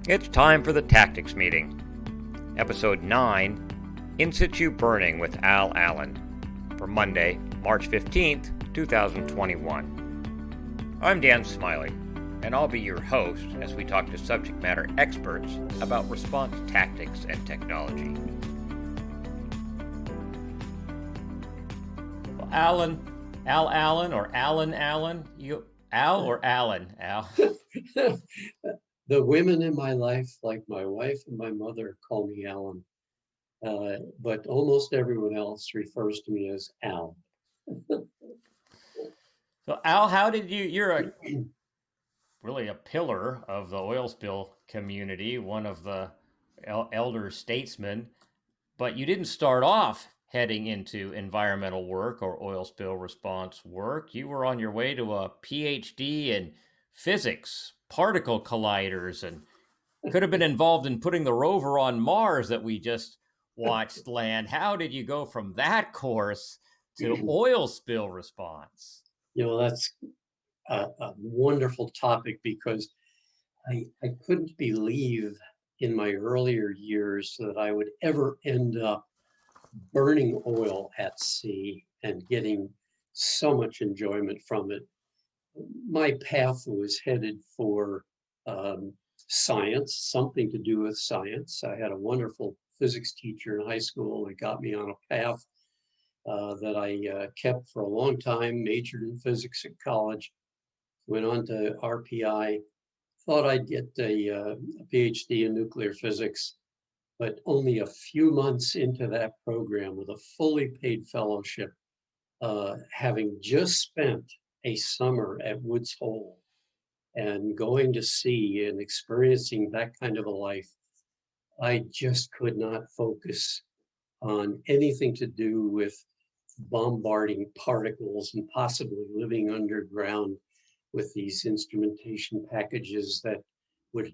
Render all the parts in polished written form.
It's time for the Tactics Meeting, Episode 9, In-Situ Burning with Al Allen, for Monday, March 15th, 2021. I'm Dan Smiley, and I'll be your host as we talk to subject matter experts about response tactics and technology. Well, Al Allen, or Alan Allen? Al or Allen? Al? The women in my life, like my wife and my mother, call me Alan, but almost everyone else refers to me as Al. So Al, how did you're really a pillar of the oil spill community, one of the elder statesmen, but you didn't start off heading into environmental work or oil spill response work. You were on your way to a PhD in physics, particle colliders, and could have been involved in putting the rover on Mars that we just watched land. How did you go from that course to oil spill response? That's a wonderful topic because I couldn't believe in my earlier years that I would ever end up burning oil at sea and getting so much enjoyment from it. My path was headed for science, something to do with science. I had a wonderful physics teacher in high school that got me on a path that I kept for a long time, majored in physics at college, went on to RPI, thought I'd get a PhD in nuclear physics, but only a few months into that program with a fully paid fellowship, having just spent a summer at Woods Hole and going to sea and experiencing that kind of a life, I just could not focus on anything to do with bombarding particles and possibly living underground with these instrumentation packages that would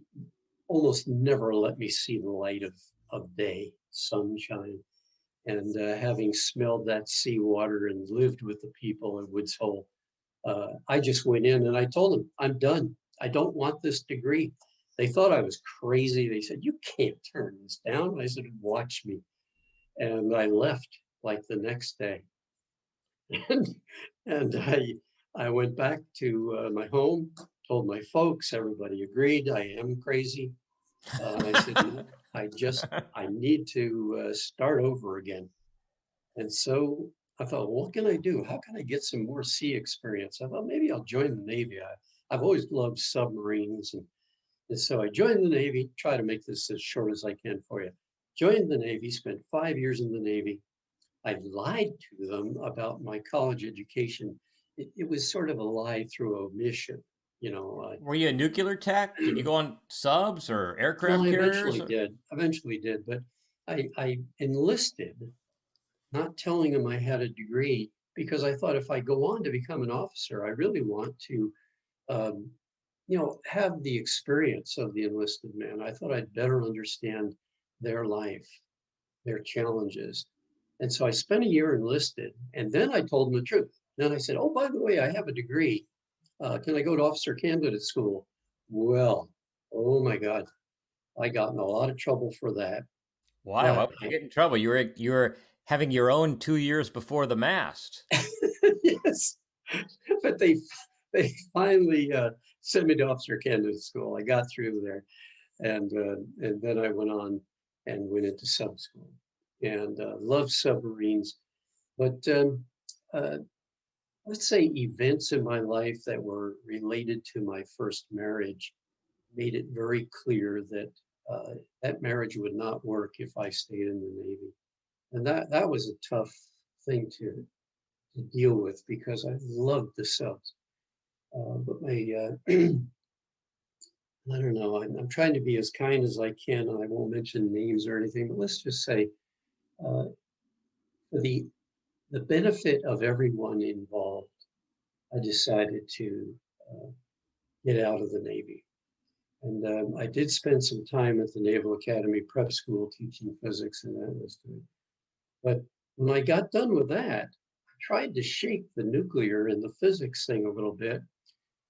almost never let me see the light of day, sunshine. And having smelled that seawater and lived with the people at Woods Hole, I just went in and I told them, I'm done. I don't want this degree. They thought I was crazy. They said, you can't turn this down. I said, watch me. And I left like the next day. and I went back to my home, told my folks, everybody agreed I am crazy. I said, I need to start over again. And so I thought, well, what can I do? How can I get some more sea experience? I thought maybe I'll join the Navy. I've always loved submarines. And so I joined the Navy, try to make this as short as I can for you. Joined the Navy, spent 5 years in the Navy. I lied to them about my college education. It was sort of a lie through omission, you know. Were you a nuclear tech? Did you go on subs or Well, aircraft I carriers? eventually did, but I enlisted, not telling them I had a degree, because I thought if I go on to become an officer, I really want to, um, have the experience of the enlisted man. I thought I'd better understand their life, their challenges. And so I spent a year enlisted, and then I told them the truth. Then I said, oh, by the way, I have a degree. Can I go to officer candidate school? Well, oh my God, I got in a lot of trouble for that. Why? Why But would you get in trouble? You were having your own 2 years before the mast. yes, but they finally sent me to officer candidate school. I got through there, and then I went on and went into sub school and loved submarines. But uh, let's say events in my life that were related to my first marriage made it very clear that that marriage would not work if I stayed in the Navy. And that was a tough thing to deal with because I loved the subs. But I don't know, I'm trying to be as kind as I can, and I won't mention names or anything, but let's just say uh, the the benefit of everyone involved, I decided to get out of the Navy. And I did spend some time at the Naval Academy Prep School teaching physics, and that was good. But when I got done with that, I tried to shake the nuclear and the physics thing a little bit,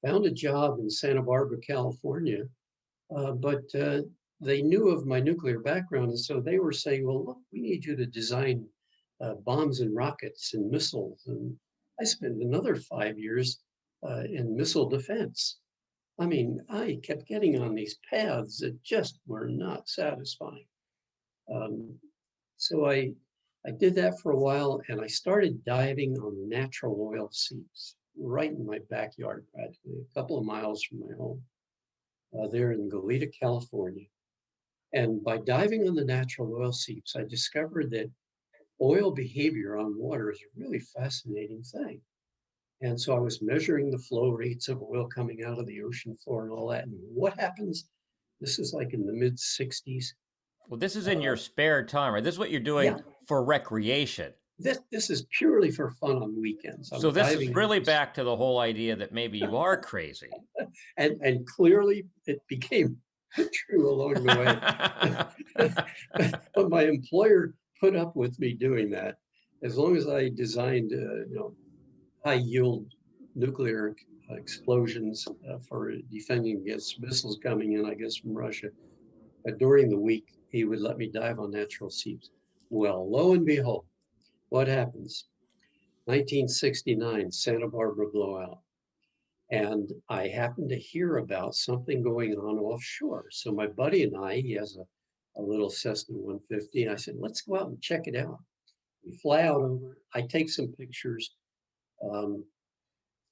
found a job in Santa Barbara, California, But they knew of my nuclear background, and so they were saying, "Well, look, we need you to design bombs and rockets and missiles." And I spent another 5 years in missile defense. I mean, I kept getting on these paths that just were not satisfying. Um, so I did that for a while, and I started diving on natural oil seeps right in my backyard, practically a couple of miles from my home, there in Goleta, California. And by diving on the natural oil seeps, I discovered that oil behavior on water is a really fascinating thing. And so I was measuring the flow rates of oil coming out of the ocean floor and all that. And what happens? This is like in the mid 60s. Well, this is in Uh, your spare time, right? This is what you're doing yeah, for recreation. this is purely for fun on weekends. So I'm this is diving really into, back to the whole idea that maybe you are crazy. and clearly it became true along the way. But my employer put up with me doing that as long as I designed, high yield nuclear explosions for defending against missiles coming in, I guess, from Russia. During the week, he would let me dive on natural seeps. Well, lo and behold, what happens? 1969, Santa Barbara blowout. And I happened to hear about something going on offshore. So my buddy and I, he has a little Cessna 150. And I said, let's go out and check it out. We fly out over. I take some pictures. Um,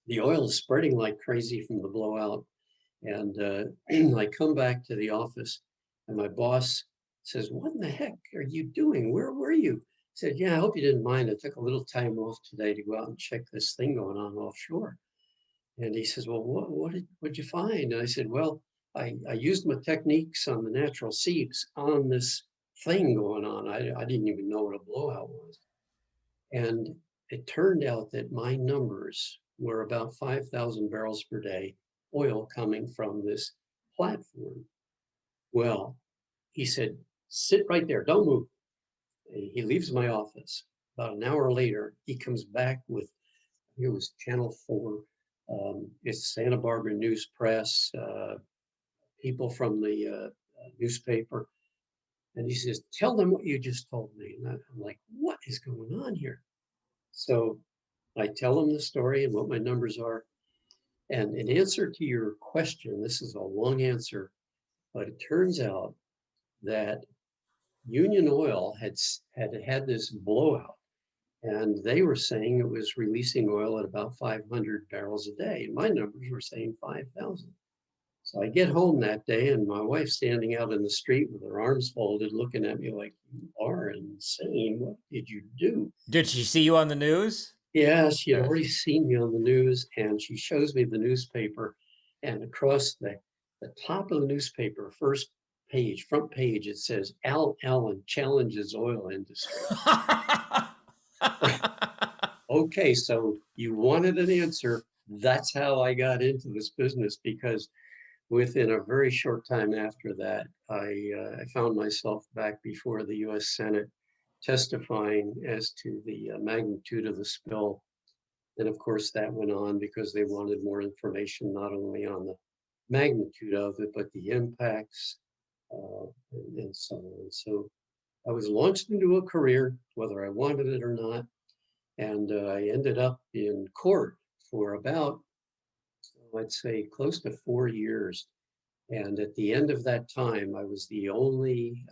the oil is spreading like crazy from the blowout. And I come back to the office, and my boss says, "What in the heck are you doing? Where were you?" I said, "Yeah, I hope you didn't mind. I took a little time off today to go out and check this thing going on offshore." And he says, "Well, what'd you find?" And I said, "Well, I used my techniques on the natural seeps on this thing going on. I didn't even know what a blowout was." And it turned out that my numbers were about 5,000 barrels per day oil coming from this platform. Well, he said, sit right there, don't move. He leaves my office. About an hour later, he comes back with, it was Channel 4, it's Santa Barbara News Press, people from the newspaper. And he says, tell them what you just told me. And I'm like, what is going on here? So I tell them the story and what my numbers are. And in answer to your question, this is a long answer, but it turns out that Union Oil had this blowout, and they were saying it was releasing oil at about 500 barrels a day. And my numbers were saying 5,000. So I get home that day, and my wife's standing out in the street with her arms folded, looking at me like, "You are insane. What did you do?" Did she see you on the news? Yeah, she had Yes. already seen me on the news, and she shows me the newspaper, and across the top of the newspaper, first page, front page, it says, Al Allen challenges oil industry. Okay, so you wanted an answer. That's how I got into this business, because within a very short time after that, I found myself back before the US Senate testifying as to the magnitude of the spill. And of course, that went on because they wanted more information, not only on the magnitude of it, but the impacts, and so on. So I was launched into a career, whether I wanted it or not. And I ended up in court for about, I'd say, close to 4 years. And at the end of that time, I was the only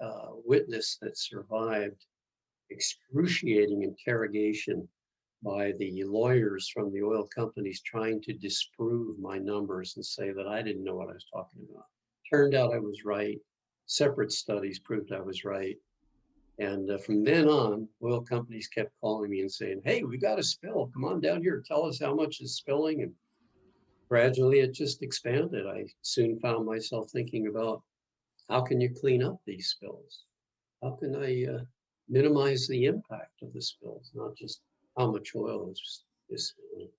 witness that survived excruciating interrogation by the lawyers from the oil companies trying to disprove my numbers and say that I didn't know what I was talking about. Turned out I was right. Separate studies proved I was right. And from then on, oil companies kept calling me and saying, "Hey, we got a spill. Come on down here. Tell us how much is spilling." And gradually it just expanded. I soon found myself thinking about, how can you clean up these spills? How can I minimize the impact of the spills, not just how much oil is spilling?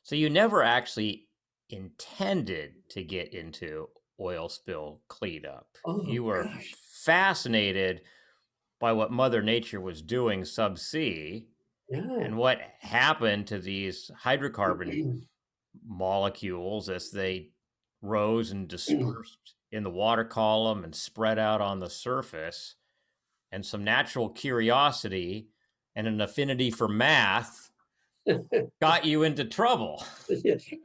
So you never actually intended to get into oil spill cleanup. Oh You were gosh, fascinated by what Mother Nature was doing subsea yeah. and what happened to these hydrocarbon molecules as they rose and dispersed in the water column and spread out on the surface, and some natural curiosity and an affinity for math got you into trouble.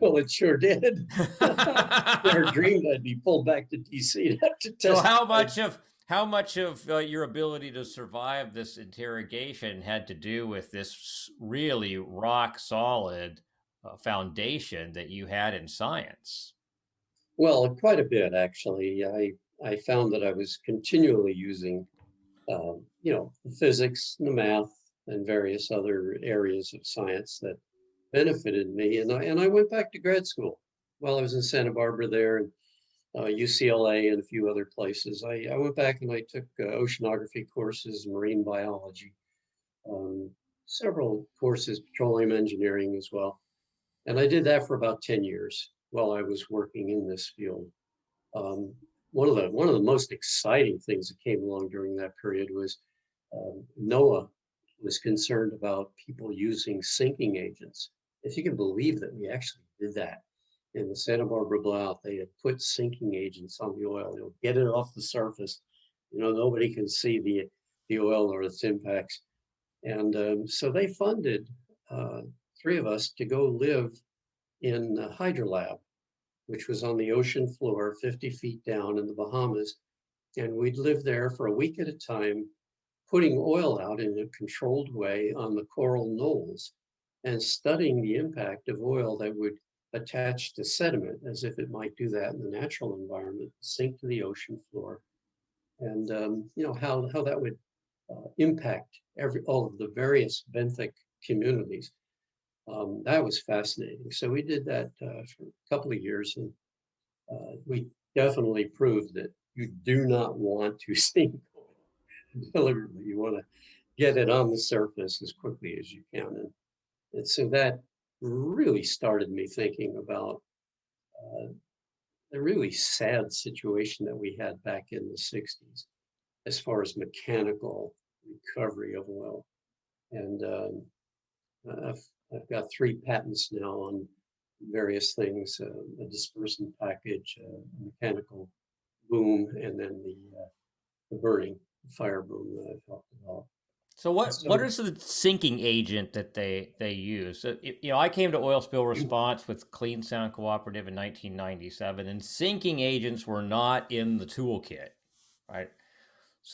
Well, it sure did. Never dreamed I'd be pulled back to DC to So testify. how much of your ability to survive this interrogation had to do with this really rock solid foundation that you had in science? Well, quite a bit, actually. I found that I was continually using, the physics, the math, and various other areas of science that benefited me. And I went back to grad school while I was in Santa Barbara there, and UCLA and a few other places. I went back and I took oceanography courses, marine biology, um, several courses, petroleum engineering as well. And I did that for about 10 years while I was working in this field. Um, one of the most exciting things that came along during that period was NOAA was concerned about people using sinking agents. If you can believe that we actually did that in the Santa Barbara blowout, they had put sinking agents on the oil. They'll get it off the surface. Nobody can see the oil or its impacts. And so they funded uh, three of us to go live in Hydrolab, which was on the ocean floor, 50 feet down in the Bahamas. And we'd live there for a week at a time, putting oil out in a controlled way on the coral knolls and studying the impact of oil that would attach to sediment as if it might do that in the natural environment, sink to the ocean floor. And how that would impact all of the various benthic communities. That was fascinating. So we did that for a couple of years, and we definitely proved that you do not want to sink deliberately. You want to get it on the surface as quickly as you can. And so that really started me thinking about uh, the really sad situation that we had back in the 60s as far as mechanical recovery of oil. And I've got 3 patents now on various things, a dispersant package, a mechanical boom, and then the burning fire boom that I've helped develop. So And what so, is the sinking agent that they use? So, I came to oil spill response with Clean Sound Cooperative in 1997, and sinking agents were not in the toolkit, right?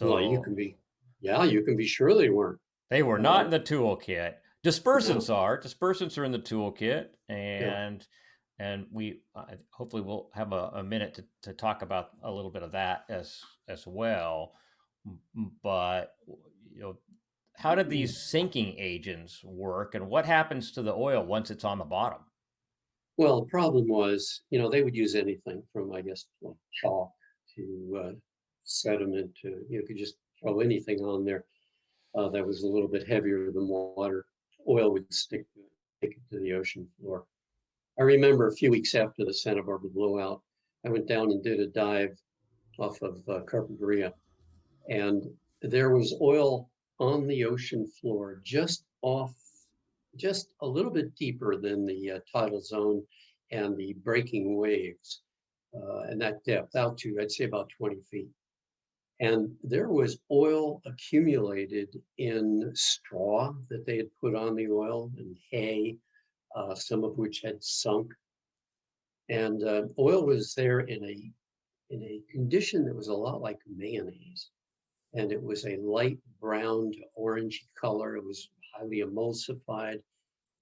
well, So you can be sure they weren't. they were not Uh, in the toolkit. no, Dispersants are in the toolkit, yeah. and we hopefully we'll have a minute to talk about a little bit of that as well. But you know, how did these sinking agents work, and what happens to the oil once it's on the bottom? Well, the problem was, they would use anything from, I guess, like chalk to sediment to, could just throw anything on there that was a little bit heavier than water. Oil would stick it to the ocean floor. I remember a few weeks after the Santa Barbara blowout, I went down and did a dive off of Carpinteria, and there was oil on the ocean floor just a little bit deeper than the tidal zone and the breaking waves, and that depth out to, I'd say, about 20 feet. And there was oil accumulated in straw that they had put on the oil and hay, some of which had sunk. And oil was there in a condition that was a lot like mayonnaise, and it was a light brown to orange color. It was highly emulsified,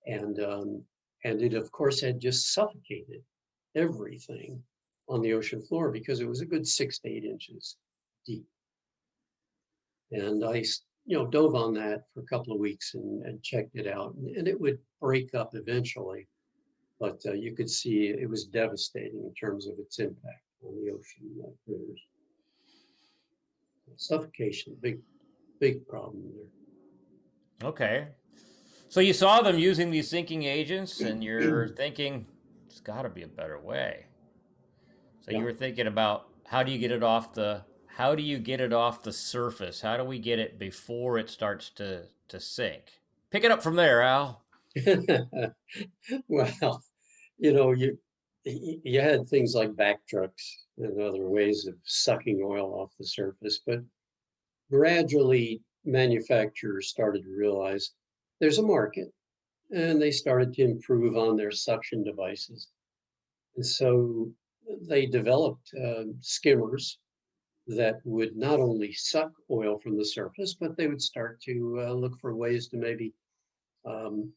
and it of course had just suffocated everything on the ocean floor because it was a good 6 to 8 inches deep. And I dove on that for a couple of weeks and checked it out, and it would break up eventually, but you could see it was devastating in terms of its impact on the ocean critters. Suffocation, big problem Okay, so you saw them using these sinking agents, and there. you're thinking, there's got to be a better way. So you Yeah. were thinking about how do you get it off the surface? How do we get it before it starts to sink? Pick it up from there, Al. Well, you know, you You had things like back trucks and other ways of sucking oil off the surface, but gradually manufacturers started to realize there's a market and they started to improve on their suction devices. And so they developed skimmers that would not only suck oil from the surface, but they would start to look for ways to maybe um,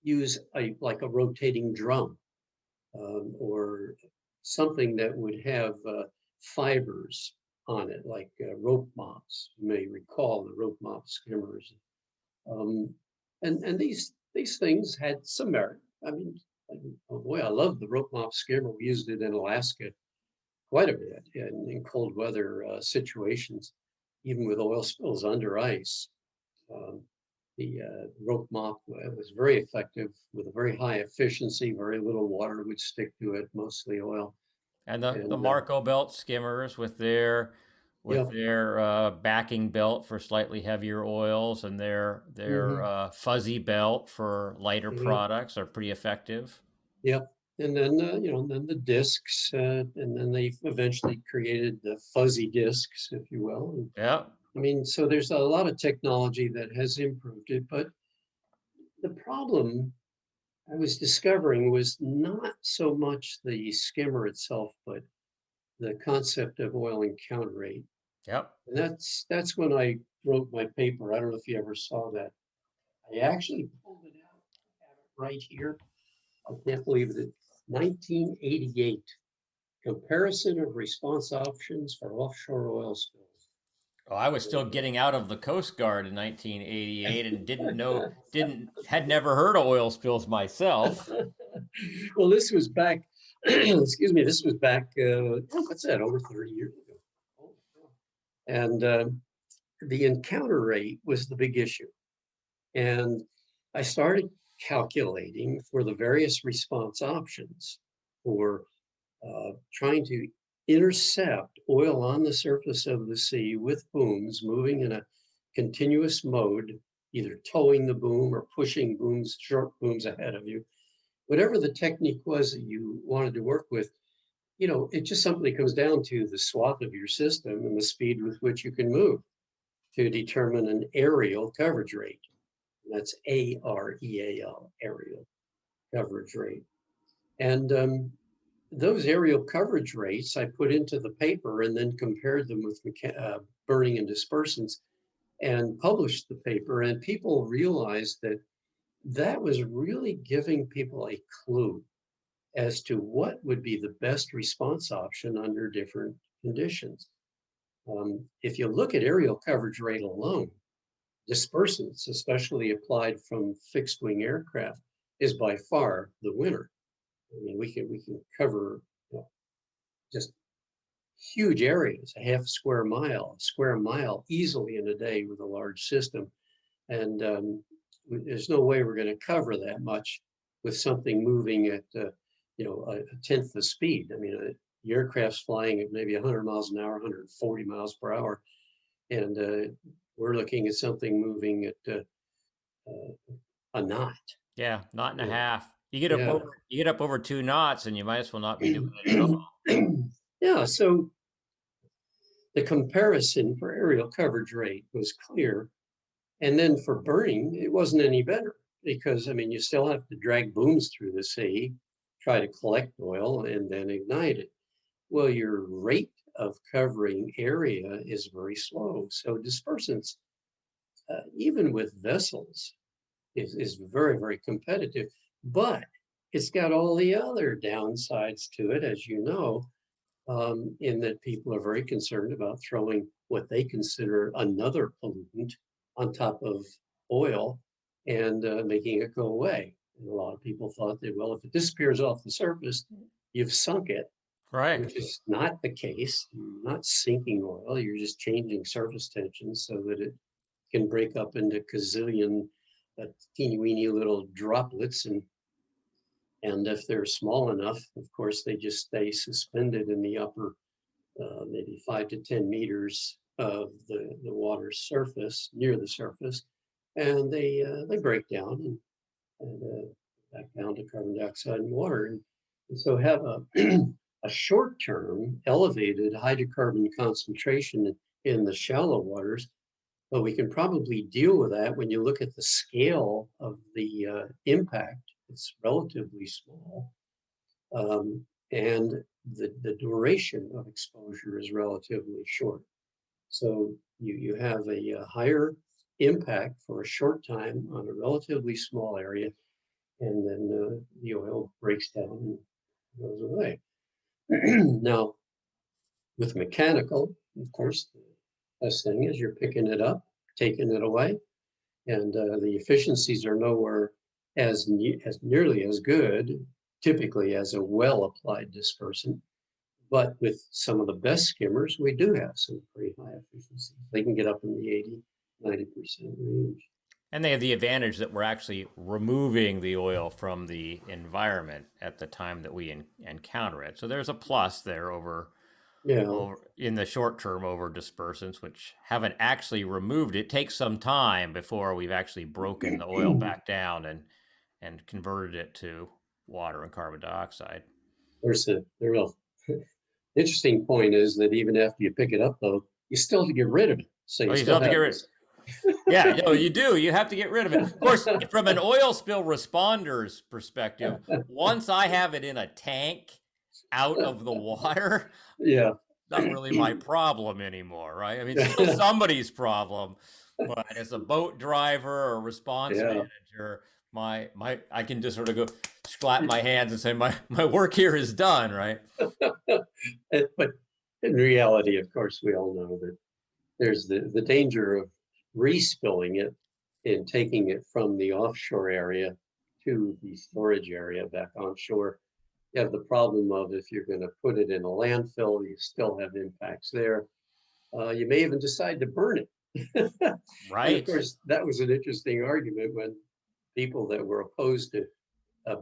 use like a rotating drum or something that would have fibers on it, like rope mops. You may recall the rope mop skimmers. Um, and these things had some merit. I mean, oh boy, I love the rope mop skimmer. We used it in Alaska quite a bit in cold weather situations, even with oil spills under ice. Um, the rope mop was very effective with a very high efficiency. Very little water would stick to it, mostly oil. And the And Marco belt skimmers with yeah, their backing belt for slightly heavier oils and their hmm fuzzy belt for lighter yeah, products are pretty effective. yeah. And then then the discs, and then they eventually created the fuzzy discs, if you will. And, Yeah. I mean, so there's a lot of technology that has improved it, but the problem I was discovering was not so much the skimmer itself, but the concept of oil encounter rate. Yep. And that's when I wrote my paper. I don't know if you ever saw that. I actually pulled it out. I have it right here. I can't believe it. 1988 comparison of response options for offshore oil spills. Oh, I was still getting out of the Coast Guard in 1988 and didn't had never heard of oil spills myself. Well, this was back. Excuse me. This was back. What's that? Over 30 years ago. Oh, yeah. And the encounter rate was the big issue. And I started calculating for the various response options for trying to intercept oil on the surface of the sea with booms moving in a continuous mode, either towing the boom or pushing booms, short booms ahead of you. Whatever the technique was that you wanted to work with, it just simply comes down to the swath of your system and the speed with which you can move to determine an areal coverage rate. That's AREAL, areal coverage rate. And those areal coverage rates I put into the paper and then compared them with burning and dispersants and published the paper. And people realized that that was really giving people a clue as to what would be the best response option under different conditions. If you look at areal coverage rate alone, dispersants, especially applied from fixed wing aircraft, is by far the winner. I mean, we can cover just huge areas, a half square mile easily in a day with a large system. And there's no way we're going to cover that much with something moving at, a tenth the speed. I mean, the aircraft's flying at maybe 100 miles an hour, 140 miles per hour. And we're looking at something moving at a knot. Yeah, knot and a Yeah. half. Yeah. You get up over 2 knots and you might as well not be doing it at all. Yeah. So the comparison for aerial coverage rate was clear. And then for burning, it wasn't any better because, I mean, you still have to drag booms through the sea, try to collect oil, and then ignite it. Well, your rate of covering area is very slow. So dispersants, even with vessels, is very, very competitive. But it's got all the other downsides to it, as you know, in that people are very concerned about throwing what they consider another pollutant on top of oil and making it go away. And a lot of people thought that, well, if it disappears off the surface, you've sunk it, Right. which is not the case. You're not sinking oil, you're just changing surface tension so that it can break up into gazillion teeny weeny little droplets. And if they're small enough, of course, they just stay suspended in the upper maybe 5 to 10 meters of the water's surface, near the surface, and they break down and back down to carbon dioxide and water. And so have a, a short-term elevated hydrocarbon concentration in the shallow waters, but we can probably deal with that when you look at the scale of the impact. It's relatively small, and the duration of exposure is relatively short. So you have a higher impact for a short time on a relatively small area, and then the oil breaks down and goes away. Now, with mechanical, of course, the best thing is you're picking it up, taking it away, and the efficiencies are nowhere as nearly as good, typically, as a well-applied dispersant. But with some of the best skimmers, we do have some pretty high efficiencies. They can get up in the 80, 90% range. And they have the advantage that we're actually removing the oil from the environment at the time that we encounter it. So there's a plus there Yeah. over in the short term over dispersants, which haven't actually removed it. Takes some time before we've actually broken the oil back down and converted it to water and carbon dioxide. The real interesting point is that even after you pick it up, though, you still have to get rid of it. So Oh, you you still still have to get have rid. this. Yeah, no, you do. You have to get rid of it. Of course, from an oil spill responder's perspective, once I have it in a tank out of the water, Yeah. not really my problem anymore, right? I mean, it's still somebody's problem, but as a boat driver or response Yeah. manager, I can just sort of go clap my hands and say my work here is done, right? But in reality, of course, we all know that there's the danger of respilling it and taking it from the offshore area to the storage area back onshore. You have the problem of if you're going to put it in a landfill, you still have impacts there. You may even decide to burn it. And of Right. course, that was an interesting argument when people that were opposed to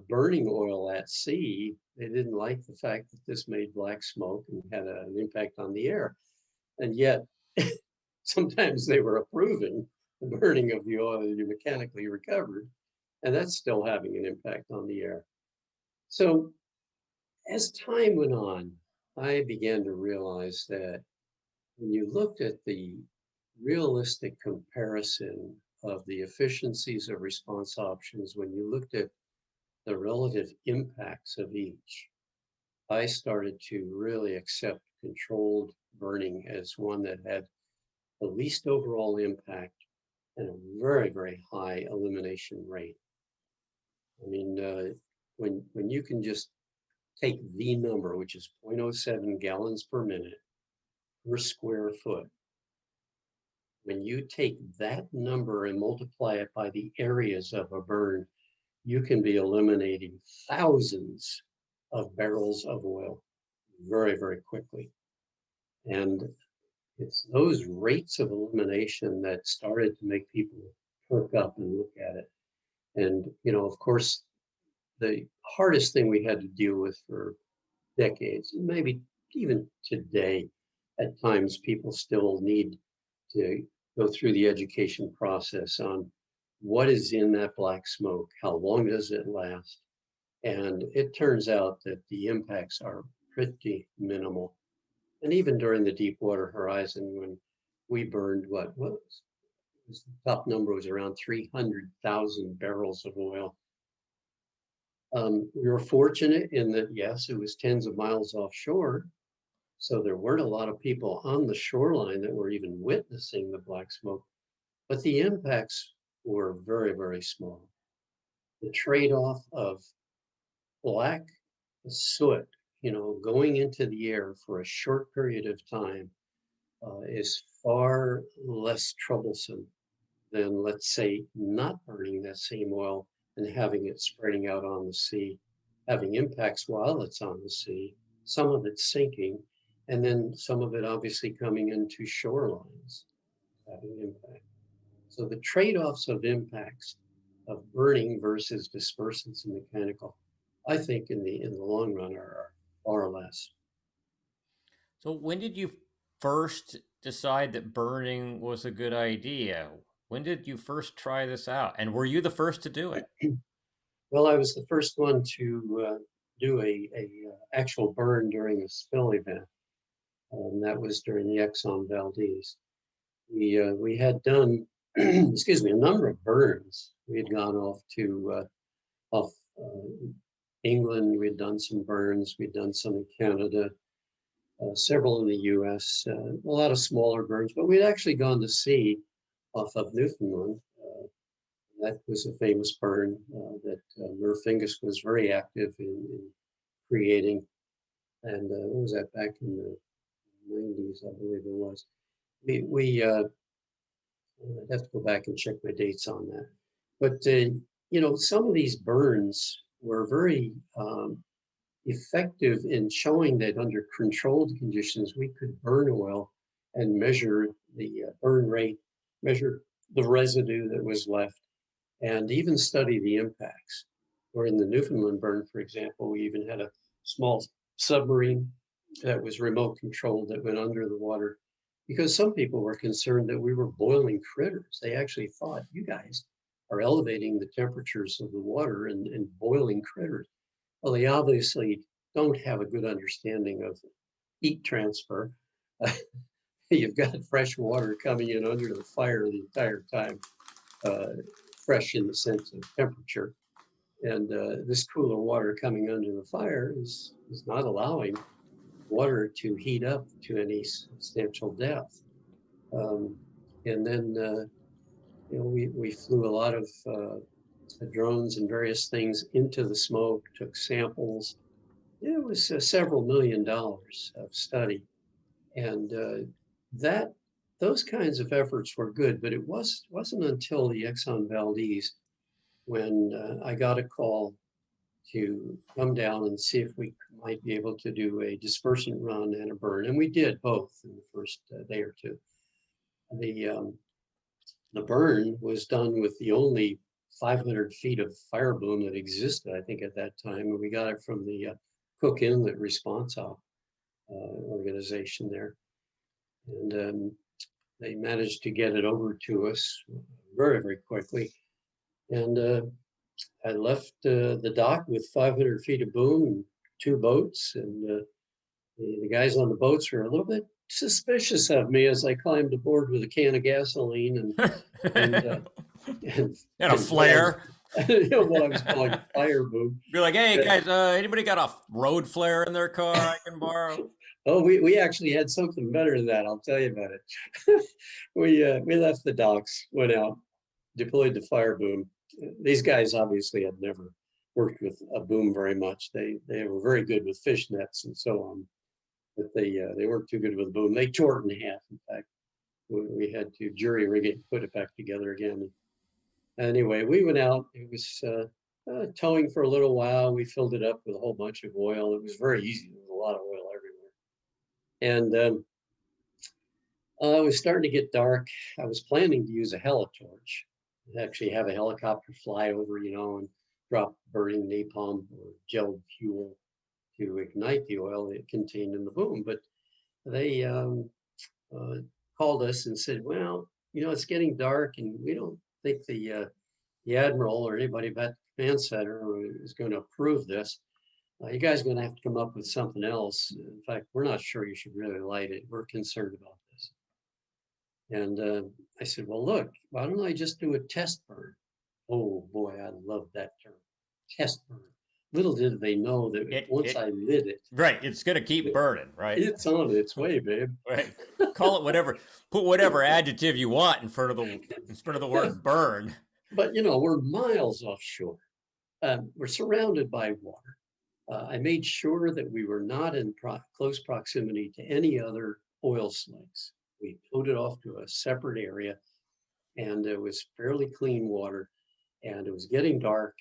burning oil at sea, they didn't like the fact that this made black smoke and had an impact on the air. And yet, sometimes they were approving the burning of the oil you mechanically recovered, and that's still having an impact on the air. So as time went on, I began to realize that when you looked at the realistic comparison of the efficiencies of response options, when you looked at the relative impacts of each, I started to really accept controlled burning as one that had the least overall impact and a very, very high elimination rate. I mean, when you can just take the number, which is 0.07 gallons per minute per square foot, when you take that number and multiply it by the areas of a burn, you can be eliminating thousands of barrels of oil very, very quickly. And it's those rates of elimination that started to make people perk up and look at it. And, of course, the hardest thing we had to deal with for decades, and maybe even today, at times people still need to go through the education process on what is in that black smoke, how long does it last? And it turns out that the impacts are pretty minimal. And even during the Deepwater horizon, when we burned what was the top number was around 300,000 barrels of oil. We were fortunate in that, yes, it was tens of miles offshore. So there weren't a lot of people on the shoreline that were even witnessing the black smoke, but the impacts were very, very small. The trade-off of black soot, going into the air for a short period of time is far less troublesome than, let's say, not burning that same oil and having it spreading out on the sea, having impacts while it's on the sea, some of it sinking, and then some of it obviously coming into shorelines, having impact. So the trade-offs of impacts of burning versus dispersants and mechanical, I think in the long run are far less. So when did you first decide that burning was a good idea? When did you first try this out? And were you the first to do it? Well, I was the first one to do a actual burn during a spill event. That was during the Exxon Valdez. We had done, excuse me, a number of burns. We had gone off England. We had done some burns. We'd done some in Canada, several in the U.S. A lot of smaller burns, but we'd actually gone to sea off of Newfoundland. That was a famous burn that Merv Fingus was very active in creating. And what was that, back in the 90s, I believe it was. I'd have to go back and check my dates on that. But, some of these burns were very effective in showing that under controlled conditions, we could burn oil and measure the burn rate, measure the residue that was left, and even study the impacts. Or in the Newfoundland burn, for example, we even had a small submarine that was remote controlled that went under the water, because some people were concerned that we were boiling critters. They actually thought, you guys are elevating the temperatures of the water and boiling critters. Well, they obviously don't have a good understanding of heat transfer. You've got fresh water coming in under the fire the entire time, fresh in the sense of temperature. And this cooler water coming under the fire is not allowing water to heat up to any substantial depth. And then, we flew a lot of drones and various things into the smoke, took samples. It was several $1 million of study. And those kinds of efforts were good, but it wasn't until the Exxon Valdez when I got a call to come down and see if we might be able to do a dispersant run and a burn. And we did both in the first day or two. The burn was done with the only 500 feet of fire boom that existed, I think, at that time. And we got it from the Cook Inlet Response organization there. And they managed to get it over to us very, very quickly. And I left the dock with 500 feet of boom and 2 boats. And the guys on the boats were a little bit suspicious of me as I climbed aboard with a can of gasoline and a flare. What I was calling fire boom. Be like, hey guys, anybody got a road flare in their car I can borrow? Oh, we actually had something better than that. I'll tell you about it. We left the docks, went out, deployed the fire boom. These guys obviously had never worked with a boom very much. They were very good with fish nets and so on, but they weren't too good with a boom. They tore it in half. In fact, we had to jury rig it and put it back together again. Anyway, we went out. It was towing for a little while. We filled it up with a whole bunch of oil. It was very easy. There was a lot of oil everywhere. And it was starting to get dark. I was planning to use a helitorch, actually have a helicopter fly over, and drop burning napalm or gelled fuel to ignite the oil that contained in the boom. But they called us and said, well, it's getting dark and we don't think the admiral or anybody at the command center is going to approve this. You guys are going to have to come up with something else. In fact, we're not sure you should really light it. We're concerned about this. And I said, well, look, why don't I just do a test burn? Oh boy, I love that term, test burn. Little did they know that once I lit it. Right, it's going to keep burning, right? It's on its way, babe. Right. Call it whatever, put whatever adjective you want in front of the word burn. But, we're miles offshore. We're surrounded by water. I made sure that we were not in close proximity to any other oil slicks. We towed it off to a separate area, and it was fairly clean water, and it was getting dark.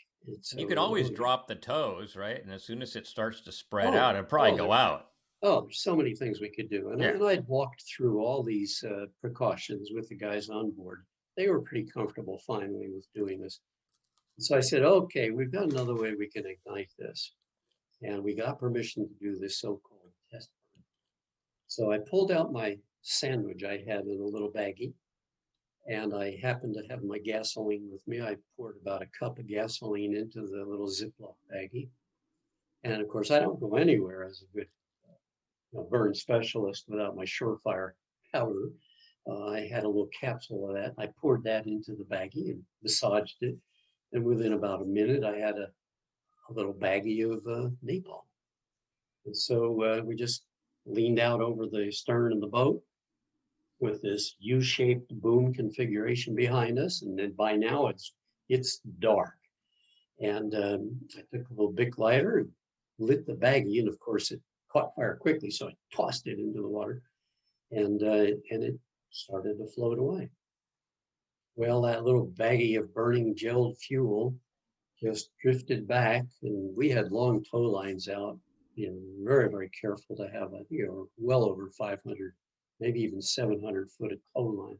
You could always drop the tows, right? And as soon as it starts to spread out, it'll probably go out. Oh, there's so many things we could do. And I'd walked through all these precautions with the guys on board. They were pretty comfortable finally with doing this. And so I said, okay, we've got another way we can ignite this. And we got permission to do this so-called test burn. So I pulled out my sandwich I had in a little baggie, and I happened to have my gasoline with me. I poured about a cup of gasoline into the little Ziploc baggie. And of course, I don't go anywhere as a good burn specialist without my surefire powder. I had a little capsule of that. I poured that into the baggie and massaged it. And within about a minute, I had a little baggie of napalm. And so we just leaned out over the stern of the boat with this U-shaped boom configuration behind us. And then by now it's dark. And I took a little Bic lighter and lit the baggie. And of course, it caught fire quickly. So I tossed it into the water and it started to float away. Well, that little baggie of burning gelled fuel just drifted back, and we had long tow lines out, very, very careful to have well over 500, maybe even 700 foot of tow line.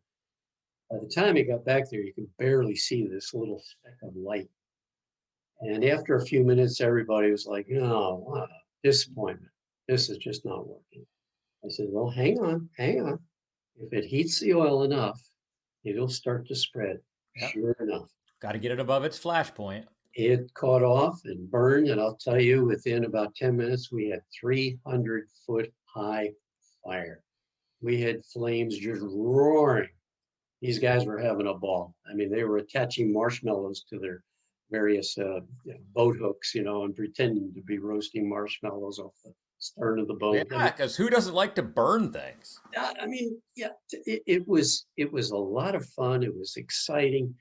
By the time it got back there, you could barely see this little speck of light. And after a few minutes, everybody was like, "Oh, what a disappointment. This is just not working." I said, "Well, hang on, hang on. If it heats the oil enough, it'll start to spread." Yeah. Sure enough, Got to get it above its flash point. it caught off and burned. And I'll tell you, within about 10 minutes, we had 300-foot high fire. We had flames just roaring. These guys were having a ball. I mean, they were attaching marshmallows to their various boat hooks, and pretending to be roasting marshmallows off the stern of the Yeah, boat. I mean, because who doesn't like to burn things? yeah, it was a lot of fun. It was exciting,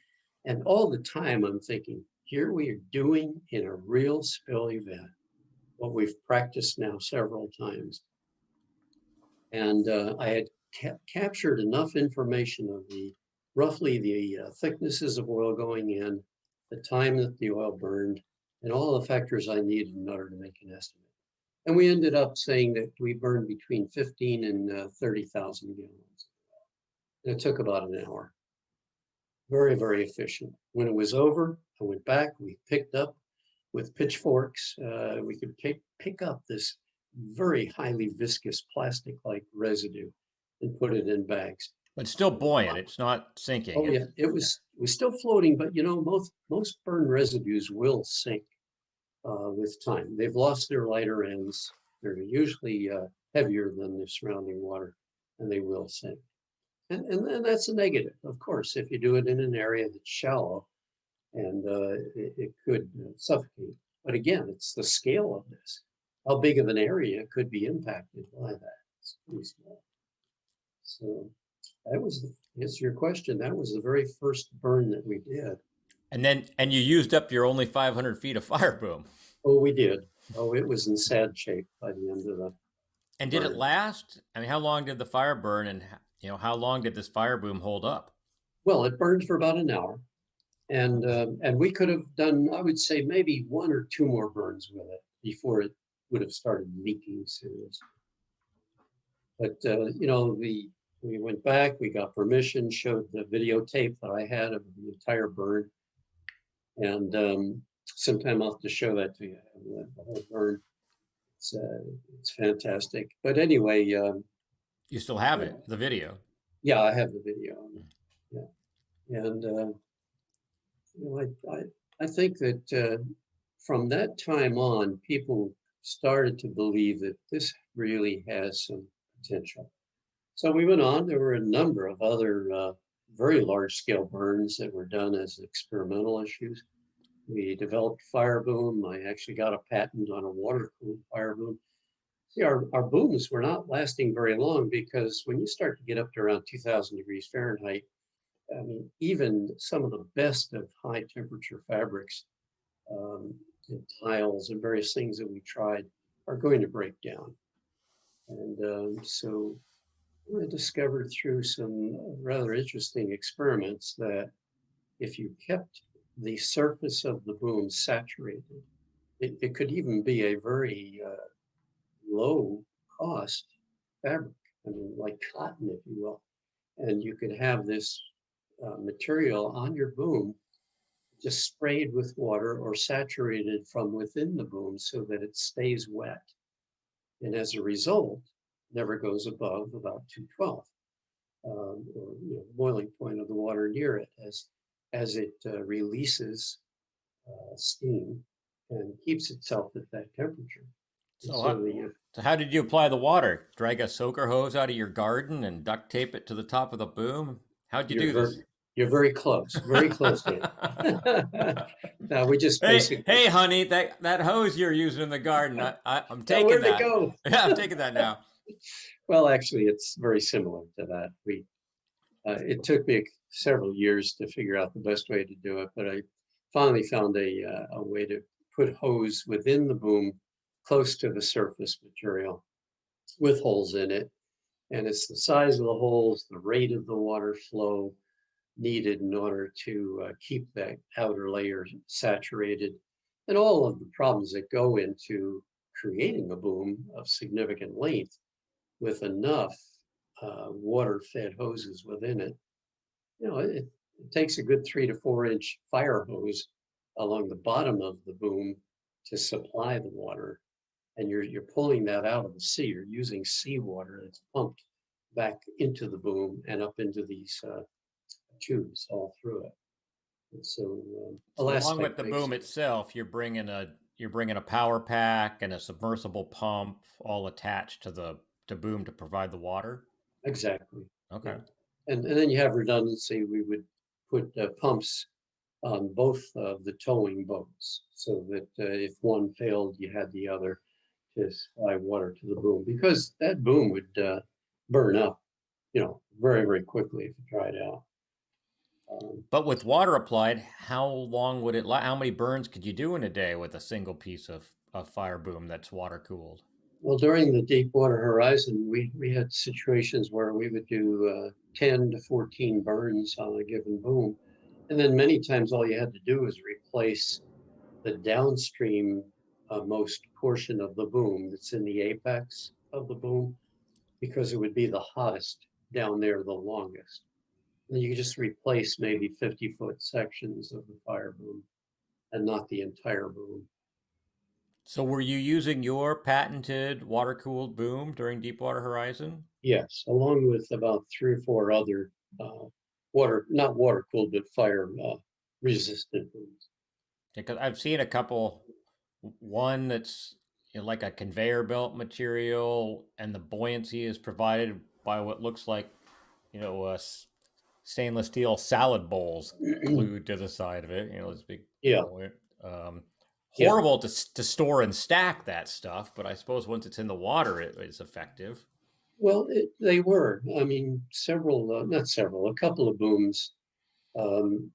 and all the time I'm thinking, here we are doing in a real spill event what we've practiced now several times, and I had captured enough information of the roughly the thicknesses of oil going in, the time that the oil burned, and all the factors I needed in order to make an estimate. And we ended up saying that we burned between 15 and 30,000 gallons. And it took about an hour. Very, very efficient. When it was over, I went back, we picked up with pitchforks. We could pick up this very highly viscous plastic-like residue and put it in bags. But it's still buoyant. It's not sinking. Oh yeah, it was still floating, but most burn residues will sink with time. They've lost their lighter ends. They're usually heavier than the surrounding water, and they will sink. And then that's a negative, of course, if you do it in an area that's shallow, and it could suffocate. But again, it's the scale of this. How big of an area could be impacted by that? It's pretty small. So that was, to answer your question, that was the very first burn that we did. And you used up your only 500 feet of fire boom. Oh, we did. Oh, it was in sad shape by the end of the And did it burn. last? I mean, how long did the fire burn, and how long did this fire boom hold up? Well, it burned for about an hour, and we could have done, I would say, maybe one or two more burns with it before it would have started leaking seriously. But we went back, we got permission, showed the videotape that I had of the entire burn, and sometime I'll have to show that to you, the whole burn. It's fantastic. But anyway, You still have it, the video. yeah, I have the video. Yeah, and I think that from that time on, people started to believe that this really has some potential. So we went on. There were a number of other very large scale burns that were done as experimental issues. We developed fire boom. I actually got a patent on a water cooled fire boom. See, our booms were not lasting very long because when you start to get up to around 2000 degrees Fahrenheit, I mean, even some of the best of high temperature fabrics and tiles and various things that we tried are going to break down. And so I discovered through some rather interesting experiments that if you kept the surface of the boom saturated, it could even be a very low cost fabric. I mean, like cotton, if you will. And you could have this material on your boom just sprayed with water or saturated from within the boom so that it stays wet. And as a result, never goes above about 212, or boiling point of the water near it as it releases steam and keeps itself at that temperature. And So, so how, so how did you apply the water? Drag a soaker hose out of your garden and duct tape it to the top of the boom? How'd you you're do very this? you're very close, Dan. Now we just Hey, basically, hey, honey, that hose you're using in the garden, I'm now taking where'd it that. go? Yeah, I'm taking that now. Well, actually, it's very similar to that. It took me several years to figure out the best way to do it, but I finally found a way to put hose within the boom close to the surface material with holes in it. And it's the size of the holes, the rate of the water flow needed in order to keep that outer layer saturated, and all of the problems that go into creating a boom of significant length with enough water-fed hoses within it. It takes a good 3 to 4 inch fire hose along the bottom of the boom to supply the water, and you're pulling that out of the sea. You're using seawater that's pumped back into the boom and up into these tubes all through it. And so the So last along step with the boom basically, itself, you're bringing a power pack and a submersible pump all attached to the to boom to provide the water. exactly, Okay. yeah. And then you have redundancy. We would put pumps on both of the towing boats so that if one failed, you had the other to supply water to the boom, because that boom would burn up, very, very quickly if it dried out. Um, But with water applied, how long would it last? How many burns could you do in a day with a single piece of fire boom that's water cooled? well, during the Deepwater Horizon, we had situations where we would do 10 to 14 burns on a given boom. And then many times all you had to do was replace the downstream most portion of the boom that's in the apex of the boom, because it would be the hottest down there the longest. And you could just replace maybe 50-foot sections of the fire boom and not the entire boom. So were you using your patented water cooled boom during Deepwater Horizon? Yes, along with about 3 or 4 other not water cooled, but fire resistant booms. Because I've seen a couple, one that's like a conveyor belt material, and the buoyancy is provided by what looks like, stainless steel salad bowls glued to the side of it. This big Yeah, buoyant. yeah. Horrible to store and stack that stuff, but I suppose once it's in the water, it is effective. Well, they were. I mean, not several, a couple of booms um,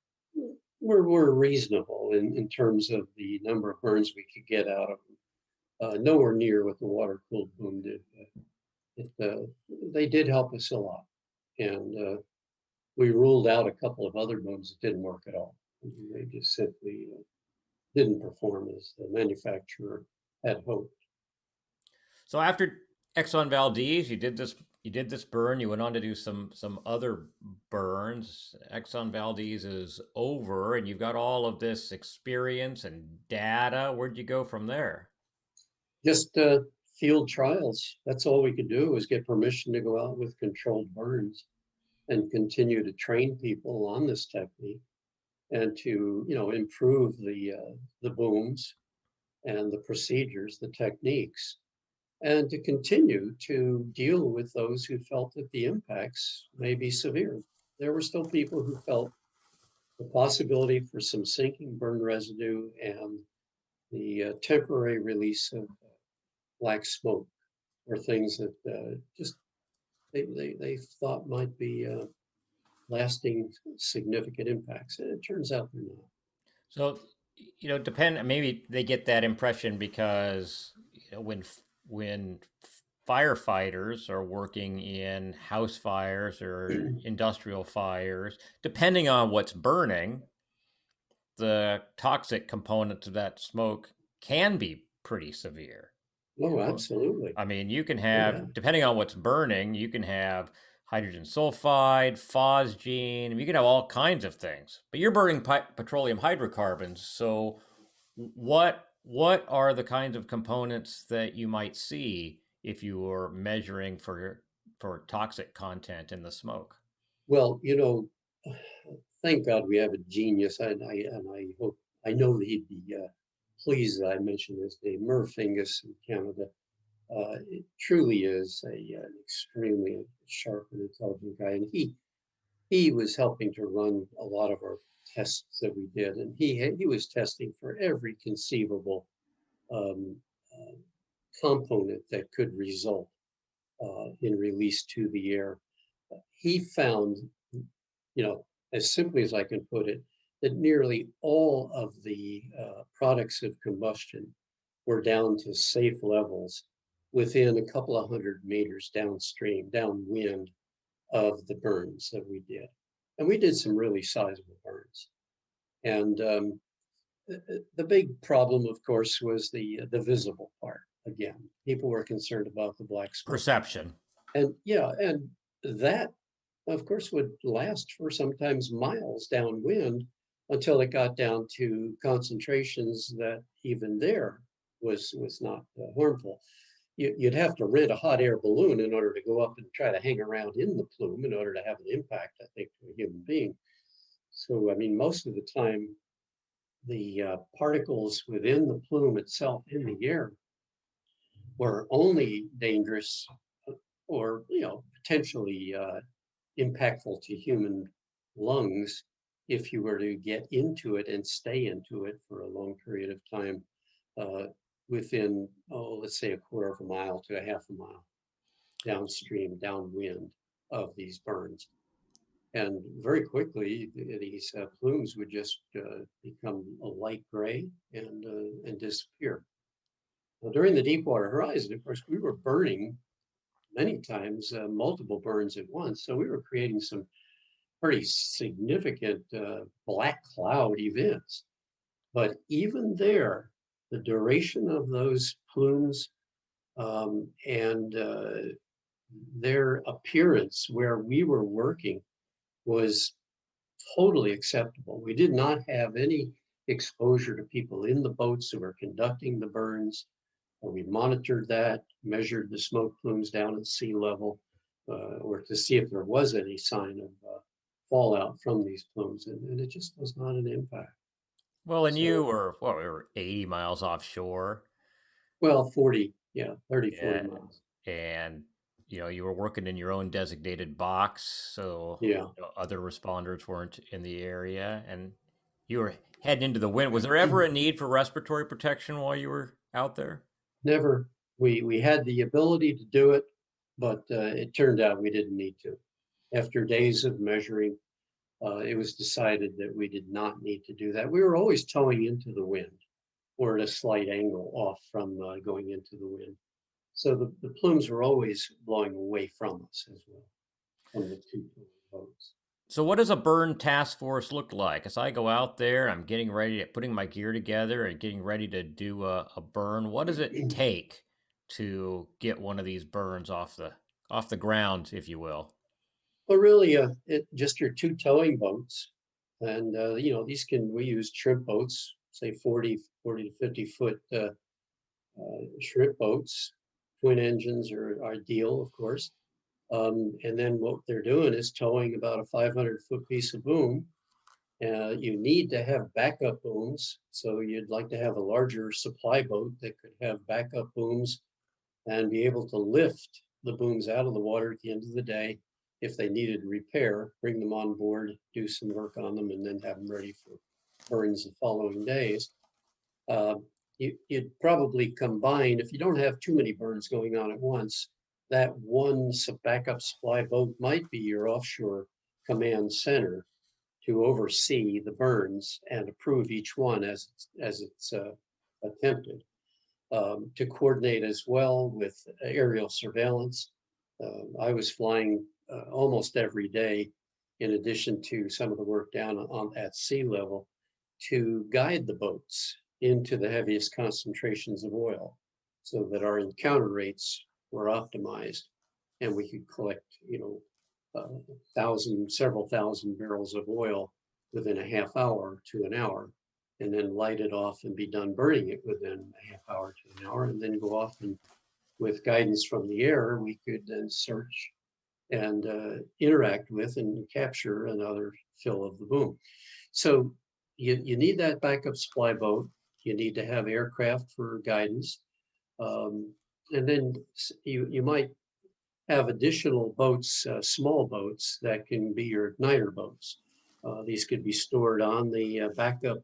were reasonable in terms of the number of burns we could get out of them. Nowhere near what the water cooled boom did. It, they did help us a lot, and we ruled out a couple of other booms that didn't work at all. I mean, they just simply didn't perform as the manufacturer had hoped. So after Exxon Valdez, you did this burn. You went on to do some other burns. Exxon Valdez is over, and you've got all of this experience and data. Where'd you go from there? Just field trials. That's all we could do, was get permission to go out with controlled burns and continue to train people on this technique, and to improve the booms and the procedures, the techniques, and to continue to deal with those who felt that the impacts may be severe. There were still people who felt the possibility for some sinking burn residue and the temporary release of black smoke were things that just they thought might be lasting significant impacts. And it turns out they're not. So, depend. Maybe they get that impression because when firefighters are working in house fires or industrial fires, depending on what's burning, the toxic components of that smoke can be pretty severe. Oh, You know, absolutely. I mean, you can Oh, yeah. have, depending on what's burning, you can have hydrogen sulfide, phosgene, you can have all kinds of things. But you're burning petroleum hydrocarbons, so what are the kinds of components that you might see if you were measuring for toxic content in the smoke? Well, thank God we have a genius, and I hope I know that he'd be pleased that I mentioned his name, Merv Fingus in Canada. It truly is an extremely sharp and intelligent guy, and he was helping to run a lot of our tests that we did, and he was testing for every conceivable um, uh, component that could result in release to the air. He found, as simply as I can put it, that nearly all of the products of combustion were down to safe levels within a couple of 100 meters downstream, downwind of the burns that we did. And we did some really sizable burns. And the big problem, of course, was the visible part. Again, people were concerned about the black smoke. Perception. And yeah, and that, of course, would last for sometimes miles downwind until it got down to concentrations that even there was not harmful. You'd have to rent a hot air balloon in order to go up and try to hang around in the plume in order to have an impact, I think, to a human being. So, I mean, most of the time, the particles within the plume itself in the air were only dangerous or, potentially impactful to human lungs if you were to get into it and stay into it for a long period of time within, let's say a quarter of a mile to a half a mile downstream, downwind of these burns. And very quickly, these plumes would just become a light gray and disappear. Well, during the Deepwater Horizon, of course, we were burning many times, multiple burns at once. So we were creating some pretty significant black cloud events. But even there, the duration of those plumes and their appearance where we were working was totally acceptable. We did not have any exposure to people in the boats who were conducting the burns. We monitored that, measured the smoke plumes down at sea level, or to see if there was any sign of fallout from these plumes, and it just was not an impact. Well, and you So, were, we were 80 miles offshore. well, 40, yeah, 30, 40 Yeah. miles. And, you were working in your own designated box. So Yeah. other responders weren't in the area. And you were heading into the wind. Was there ever a need for respiratory protection while you were out there? Never. We had the ability to do it, but it turned out we didn't need to. After days of measuring, it was decided that we did not need to do that. We were always towing into the wind or at a slight angle off from going into the wind. So the plumes were always blowing away from us as well, from the two boats. So what does a burn task force look like? As I go out there, I'm getting ready to putting my gear together and getting ready to do a burn. What does it take to get one of these burns off the ground, if you will? Well, really, just your two towing boats. And, these we use shrimp boats, say 40 to 50 foot shrimp boats. Twin engines are ideal, of course. And then what they're doing is towing about a 500-foot piece of boom. You need to have backup booms. So you'd like to have a larger supply boat that could have backup booms and be able to lift the booms out of the water at the end of the day. If they needed repair, bring them on board, do some work on them, and then have them ready for burns the following days. You'd probably combine, if you don't have too many burns going on at once, that one backup supply boat might be your offshore command center to oversee the burns and approve each one as it's attempted. To coordinate as well with aerial surveillance. I was flying almost every day, in addition to some of the work down at sea level, to guide the boats into the heaviest concentrations of oil so that our encounter rates were optimized and we could collect, several thousand barrels of oil within a half hour to an hour, and then light it off and be done burning it within a half hour to an hour, and then go off, and with guidance from the air, we could then search and interact with and capture another fill of the boom. So you need that backup supply boat. You need to have aircraft for guidance. And then you might have additional boats, small boats that can be your igniter boats. These could be stored on the backup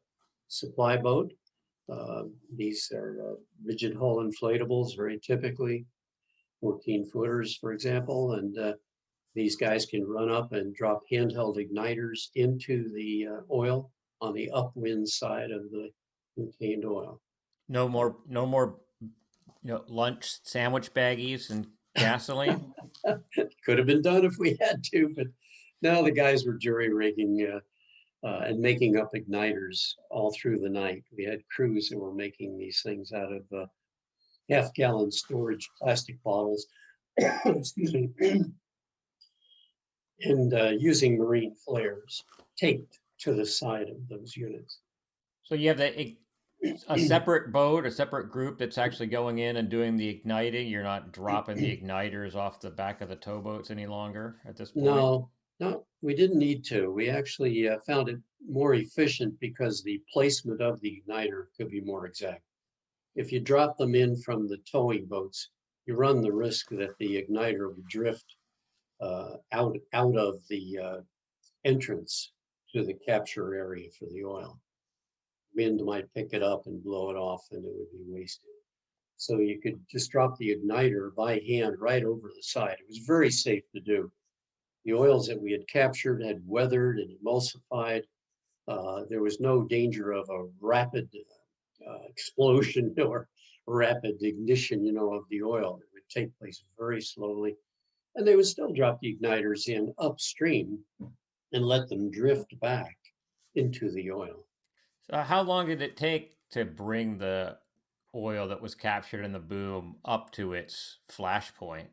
supply boat. These are rigid hull inflatables, very typically 14 footers, for example, and these guys can run up and drop handheld igniters into the oil on the upwind side of the contained oil. No more, lunch sandwich baggies and gasoline. Could have been done if we had to, but now the guys were jury rigging and making up igniters all through the night. We had crews that were making these things out of half-gallon storage plastic bottles, excuse me, and using marine flares taped to the side of those units. So you have a separate boat, a separate group that's actually going in and doing the igniting. You're not dropping the igniters off the back of the towboats any longer at this point. No, we didn't need to. We actually found it more efficient because the placement of the igniter could be more exact. If you drop them in from the towing boats, you run the risk that the igniter would drift out of the entrance to the capture area for the oil. Wind might pick it up and blow it off, and it would be wasted. So you could just drop the igniter by hand right over the side. It was very safe to do. The oils that we had captured had weathered and emulsified. There was no danger of a rapid explosion or rapid ignition, of the oil. It would take place very slowly. And they would still drop the igniters in upstream and let them drift back into the oil. So how long did it take to bring the oil that was captured in the boom up to its flash point?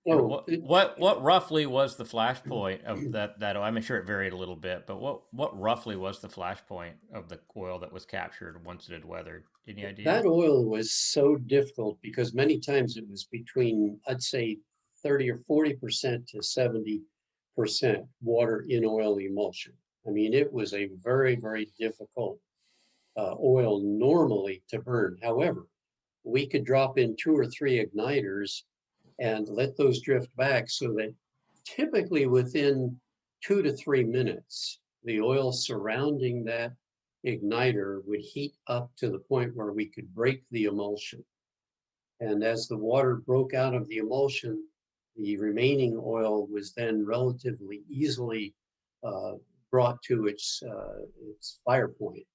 And Oh, what roughly was the flash point of that I'm sure it varied a little bit, but what roughly was the flash point of the oil that was captured once it had weathered? Any idea? that oil was so difficult because many times it was between, I'd say, 30 or 40% to 70% water in oil emulsion. I mean, it was a very, very difficult oil normally to burn. However, we could drop in 2 or 3 igniters and let those drift back so that typically within 2 to 3 minutes, the oil surrounding that igniter would heat up to the point where we could break the emulsion. And as the water broke out of the emulsion, the remaining oil was then relatively easily brought to its fire point,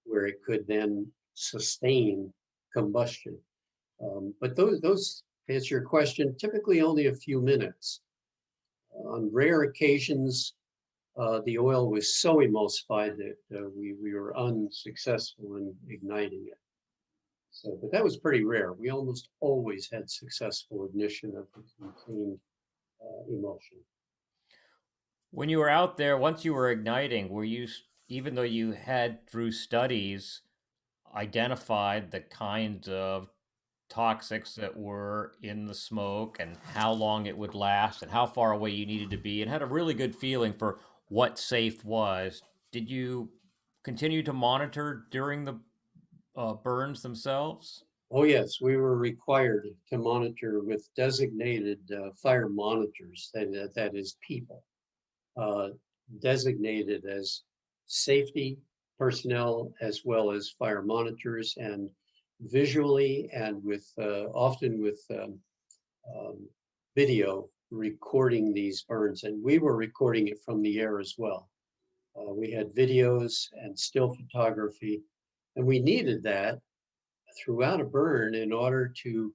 where it could then sustain combustion. But those, to answer your question, typically only a few minutes. On rare occasions, the oil was so emulsified that we were unsuccessful in igniting it. So, but that was pretty rare. We almost always had successful ignition of the contained emulsion. When you were out there, once you were igniting, even though you had through studies identified the kinds of toxics that were in the smoke and how long it would last and how far away you needed to be and had a really good feeling for what safe was, did you continue to monitor during the burns themselves? Oh, yes, we were required to monitor with designated fire monitors, that is people, uh, designated as safety personnel as well as fire monitors, and visually and with often with video recording these burns. And we were recording it from the air as well. We had videos and still photography, and we needed that throughout a burn in order to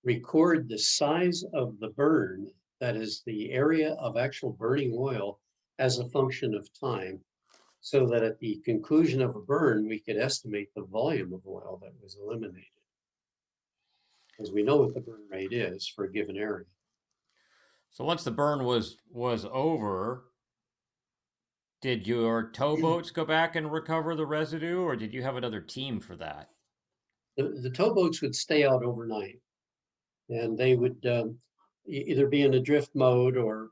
record the size of the burn, that is the area of actual burning oil, as a function of time, so that at the conclusion of a burn, we could estimate the volume of oil that was eliminated, because we know what the burn rate is for a given area. So once the burn was over, did your towboats go back and recover the residue, or did you have another team for that? The towboats would stay out overnight, and they would either be in a drift mode or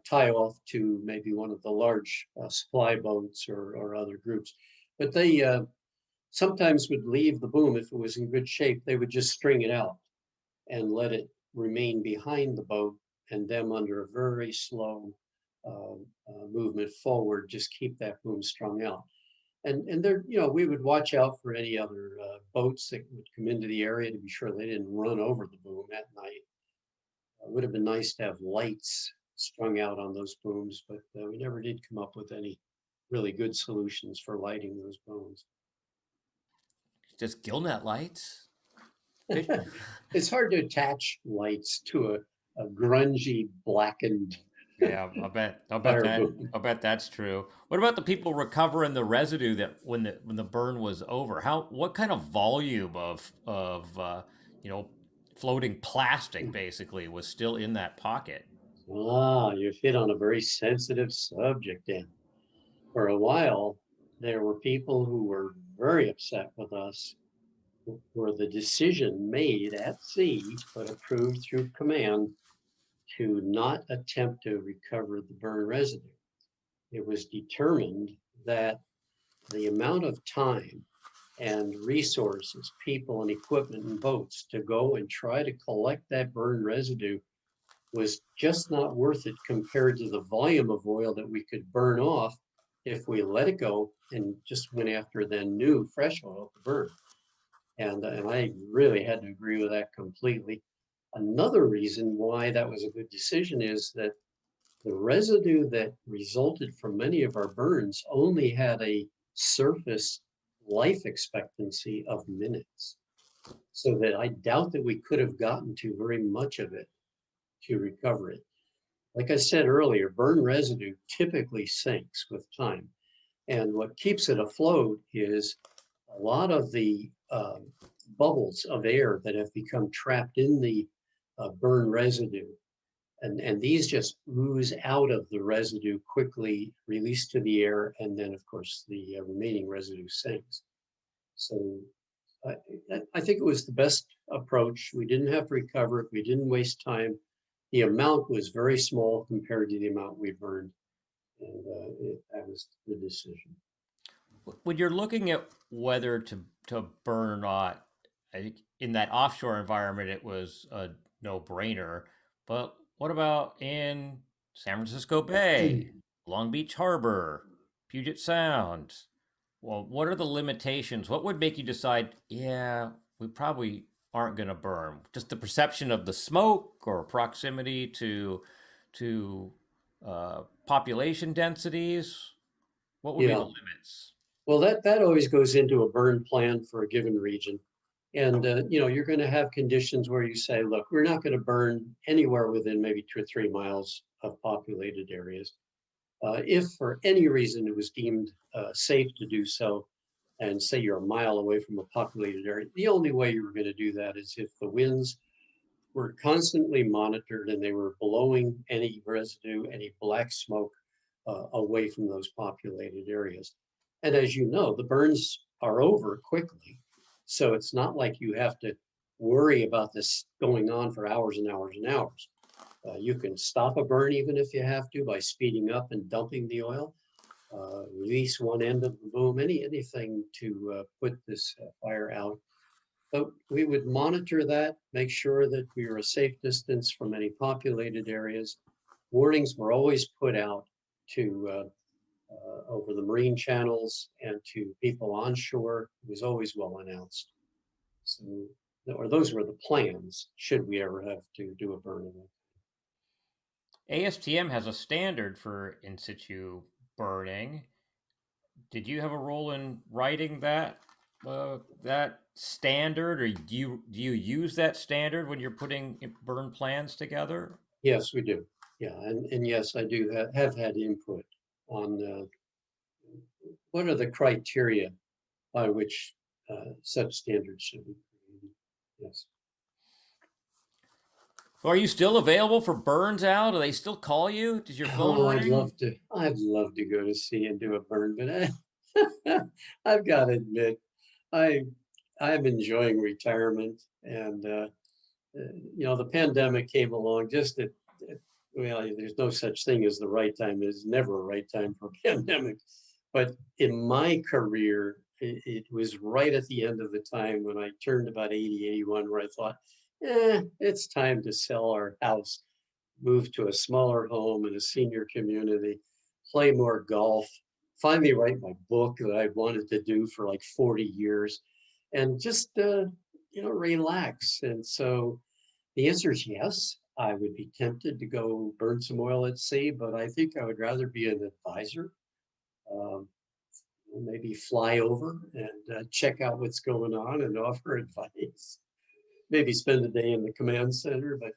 tie off to maybe one of the large supply boats or other groups. But sometimes would leave the boom if it was in good shape. They would just string it out and let it remain behind the boat, and them under a very slow movement forward, just keep that boom strung out. And there, we would watch out for any other boats that would come into the area to be sure they didn't run over the boom at night. It would have been nice to have lights strung out on those booms, but we never did come up with any really good solutions for lighting those booms. Just gill net lights. Fish. It's hard to attach lights to a grungy, blackened Yeah, I'll bet fire that, boom. I'll bet that's true. What about the people recovering the residue that when the burn was over? What kind of volume of you know, floating plastic basically was still in that pocket? Ah, you've hit on a very sensitive subject, Dan. For a while, there were people who were very upset with us for the decision made at sea, but approved through command, to not attempt to recover the burn residue. It was determined that the amount of time and resources, people and equipment and boats to go and try to collect that burn residue was just not worth it compared to the volume of oil that we could burn off if we let it go and just went after then new fresh oil to burn. And I really had to agree with that completely. Another reason why that was a good decision is that the residue that resulted from many of our burns only had a surface life expectancy of minutes. So that I doubt that we could have gotten to very much of it to recover it. Like I said earlier, burn residue typically sinks with time. And what keeps it afloat is a lot of the bubbles of air that have become trapped in the burn residue. And these just ooze out of the residue quickly, released to the air, and then, of course, the remaining residue sinks. So I, I think it was the best approach. We didn't have to recover it. We didn't waste time. The amount was very small compared to the amount we burned, and that was the decision. When you're looking at whether to burn or not, I think in that offshore environment it was a no-brainer. But what about in San Francisco Bay, Long Beach Harbor, Puget Sound? Well, what are the limitations? What would make you decide, yeah, we probably aren't going to burn? Just the perception of the smoke or proximity to population densities? What would be the Yeah, limits? well, that always goes into a burn plan for a given region. And you're going to have conditions where you say, look, we're not going to burn anywhere within maybe 2 or 3 miles of populated areas. If for any reason it was deemed safe to do so, and say you're a mile away from a populated area, the only way you were going to do that is if the winds were constantly monitored and they were blowing any residue, any black smoke away from those populated areas. And as you know, the burns are over quickly. So it's not like you have to worry about this going on for hours and hours and hours. You can stop a burn even if you have to by speeding up and dumping the oil, release one end of the boom, anything to put this fire out. But we would monitor that, make sure that we were a safe distance from any populated areas. Warnings were always put out to over the marine channels and to people onshore. It was always well announced. So, or those were the plans, should we ever have to do a burn event. ASTM has a standard for in situ burning. Did you have a role in writing that standard, or do you use that standard when you're putting burn plans together? Yes, we do. Yeah, and yes, I do have had input on what are the criteria by which such standards should be created. Yes. So are you still available for burns out? Do they still call you? Does your phone Oh, I'd ring? love to. I'd love to go to sea and do a burn, but I've got to admit, I I'm enjoying retirement, and the pandemic came along just well, there's no such thing as the right time. There's never a right time for a pandemic. But in my career, it was right at the end of the time when I turned about 80, 81, where I thought, it's time to sell our house, move to a smaller home in a senior community, play more golf, finally write my book that I wanted to do for like 40 years, and just, relax. And so the answer is yes. I would be tempted to go burn some oil at sea, but I think I would rather be an advisor. Um, Maybe fly over and check out what's going on and offer advice. Maybe spend a day in the command center, but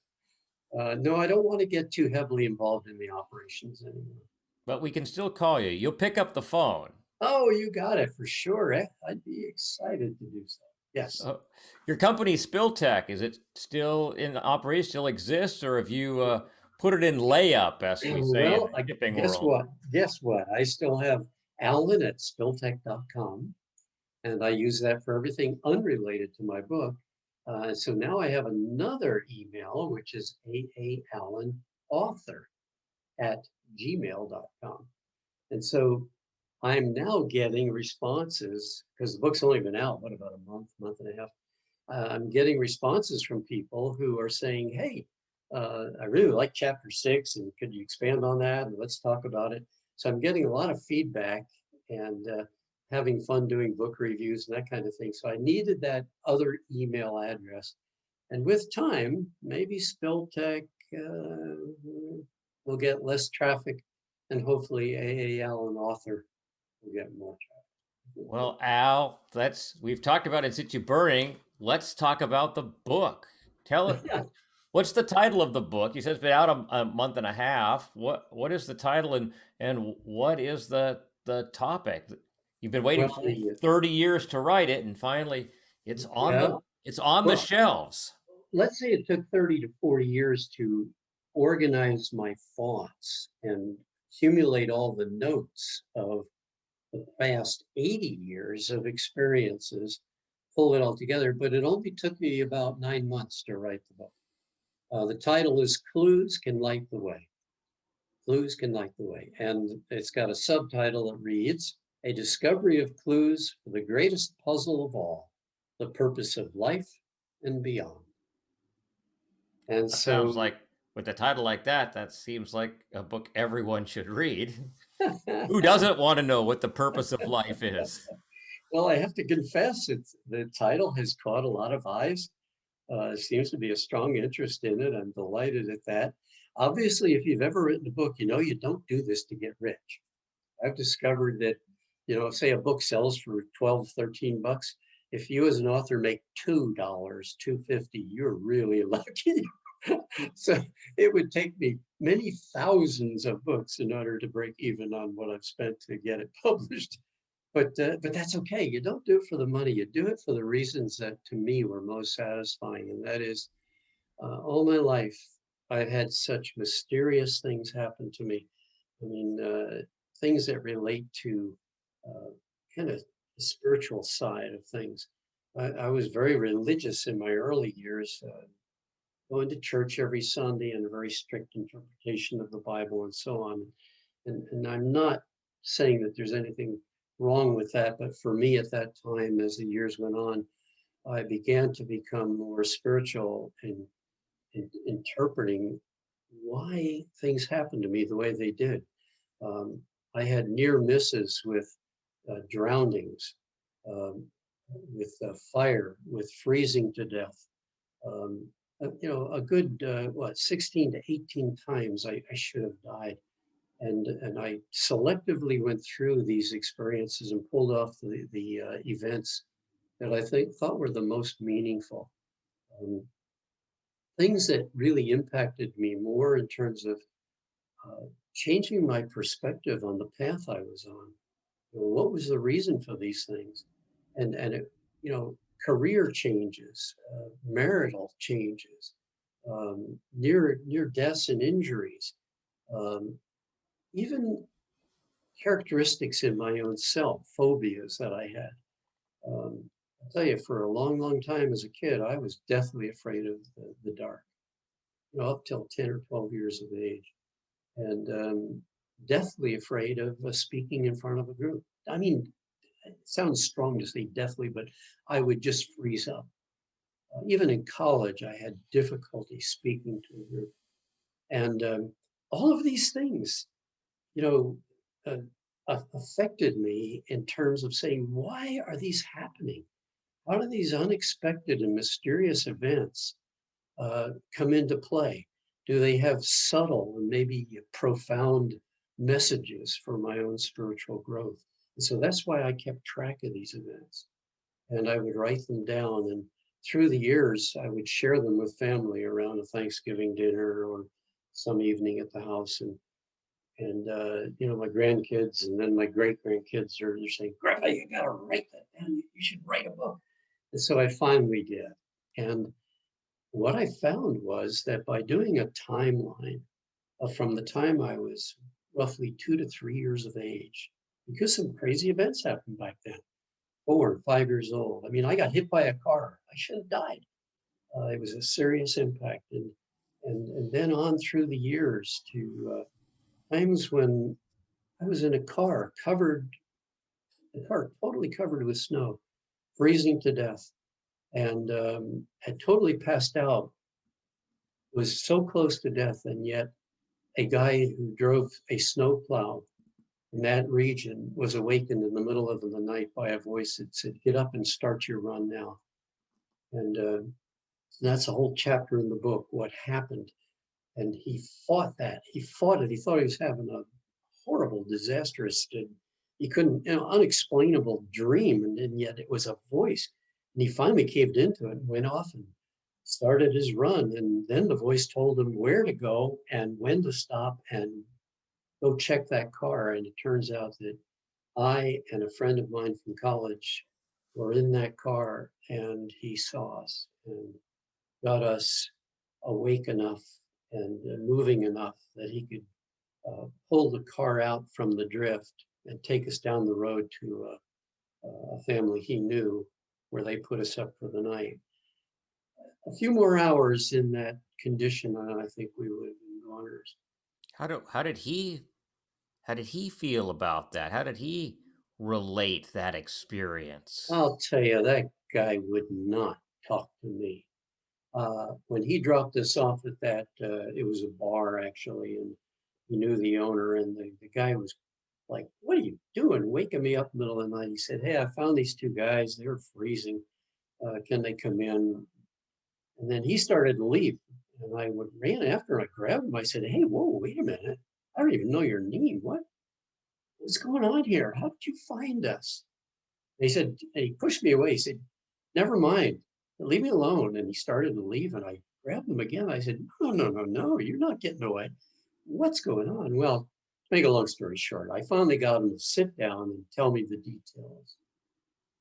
no, I don't want to get too heavily involved in the operations anymore. But we can still call you. You'll pick up the phone. Oh, you got it for sure. I'd be excited to do so. Yes. So, your company, Spill Tech, is it still in operation, still exists, or have you put it in layup, as we say in Well, the shipping guess world? what? Guess what? I still have Alan at spilltech.com, and I use that for everything unrelated to my book. So now I have another email, which is aallenauthor at gmail.com. And so I'm now getting responses because the book's only been out, what, about a month, month and a half. I'm getting responses from people who are saying, hey, I really like chapter 6, and could you expand on that? And let's talk about it. So I'm getting a lot of feedback and having fun doing book reviews and that kind of thing. So I needed that other email address. And with time, maybe Spilltech will get less traffic, and hopefully A. Allen Author will get more traffic. Well, Al, we've talked about in-situ burning. Let's talk about the book. Tell it. What's the title of the book? You said it's been out a month and a half. What is the title, and what is the topic? You've been waiting Well, for 30 years to write it, and finally yeah, it's on the well, shelves. let's say it took 30 to 40 years to organize my thoughts and accumulate all the notes of the past 80 years of experiences, pull it all together. But it only took me about 9 months to write the book. The title is Clues Can Light the Way. Clues Can Light the Way. And it's got a subtitle that reads, A Discovery of Clues for the Greatest Puzzle of All, the Purpose of Life and Beyond. And That sounds so, like, with a title like that, that seems like a book everyone should read. Who doesn't want to know what the purpose of life is? well, I have to confess, the title has caught a lot of eyes. Seems to be a strong interest in it. I'm delighted at that. Obviously, if you've ever written a book, you know you don't do this to get rich. I've discovered that, say a book sells for 12, 13 bucks. If you as an author make $2, $2.50, you're really lucky. So it would take me many thousands of books in order to break even on what I've spent to get it published. But that's okay. You don't do it for the money. You do it for the reasons that to me were most satisfying, and that is, all my life I've had such mysterious things happen to me. I mean, things that relate to kind of the spiritual side of things. I was very religious in my early years, going to church every Sunday and a very strict interpretation of the Bible and so on. And I'm not saying that there's anything wrong with that, but for me at that time, as the years went on, I began to become more spiritual in interpreting why things happened to me the way they did. Um, I had near misses with drownings, um, with fire, with freezing to death. Um, a good 16 to 18 times I should have died, and I selectively went through these experiences and pulled off the events that I thought were the most meaningful. Um, Things that really impacted me more in terms of uh, changing my perspective on the path I was on. What was the reason for these things? And it, career changes, marital changes, near deaths and injuries, um, even characteristics in my own self, phobias that I had. I'll tell you, for a long, long time as a kid, I was deathly afraid of the dark, up till 10 or 12 years of age, and deathly afraid of speaking in front of a group. I mean, it sounds strong to say deathly, but I would just freeze up. Even in college, I had difficulty speaking to a group. And all of these things, you know, affected me in terms of saying, why are these happening? How do these unexpected and mysterious events come into play? Do they have subtle and maybe profound messages for my own spiritual growth? And so that's why I kept track of these events and I would write them down. And through the years, I would share them with family around a Thanksgiving dinner or some evening at the house. And my grandkids and then my great grandkids are they're saying, Grandpa, you got to write that down. You should write a book. And so I finally did. And what I found was that by doing a timeline from the time I was roughly 2 to 3 years of age, because some crazy events happened back then, 4 and 5 years old. I mean, I got hit by a car. I should have died. It was a serious impact. And then on through the years to times when I was in a car the car totally covered with snow, freezing to death, and had totally passed out, was so close to death, and yet a guy who drove a snowplow in that region was awakened in the middle of the night by a voice that said, "Get up and start your run now." And that's a whole chapter in the book, what happened. And he fought that. He fought it. He thought he was having a horrible, disastrous, he couldn't, unexplainable dream. And yet it was a voice. And he finally caved into it and went off and started his run. And then the voice told him where to go and when to stop and go check that car. And it turns out that I and a friend of mine from college were in that car and he saw us and got us awake enough and moving enough that he could pull the car out from the drift and take us down the road to a family he knew where they put us up for the night. A few more hours in that condition, and I think we would have been goners. How did he feel about that? How did he relate that experience? I'll tell you, that guy would not talk to me. When he dropped us off at that, it was a bar actually, and he knew the owner, and the guy was like, "What are you doing? Waking me up in the middle of the night." He said, "Hey, I found these two guys. They're freezing. Can they come in?" And then he started to leave, and ran after him. I grabbed him. I said, "Hey, whoa, wait a minute. I don't even know your name. What's going on here? How did you find us?" And he pushed me away. He said, "Never mind. Leave me alone." And he started to leave, and I grabbed him again. I said, "No, no, no, no. You're not getting away. What's going on?" Well, to make a long story short, I finally got him to sit down and tell me the details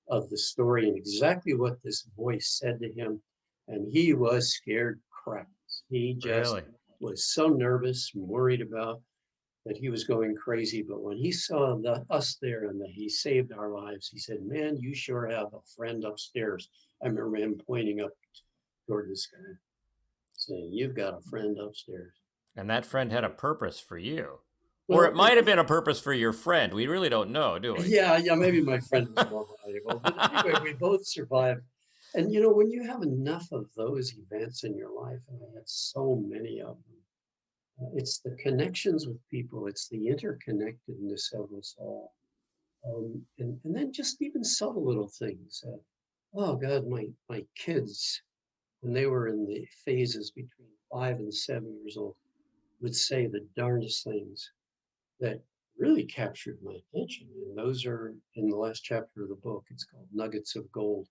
of the story and exactly what this voice said to him. And he was scared crapless. He just Really? was so nervous and worried about that he was going crazy. But when he saw us there and that he saved our lives, he said, "Man, you sure have a friend upstairs." I remember him pointing up toward this guy, saying, "You've got a friend upstairs." And that friend had a purpose for you. Or it Well, might have been a purpose for your friend. We really don't know, do we? yeah, yeah, maybe my friend was more valuable. But anyway, we both survived. And when you have enough of those events in your life, and I had so many of them, it's the connections with people, it's the interconnectedness of us all. And then just even subtle little things. Oh God, my kids, when they were in the phases between 5 and 7 years old, would say the darndest things that really captured my attention. And those are in the last chapter of the book. It's called Nuggets of Gold.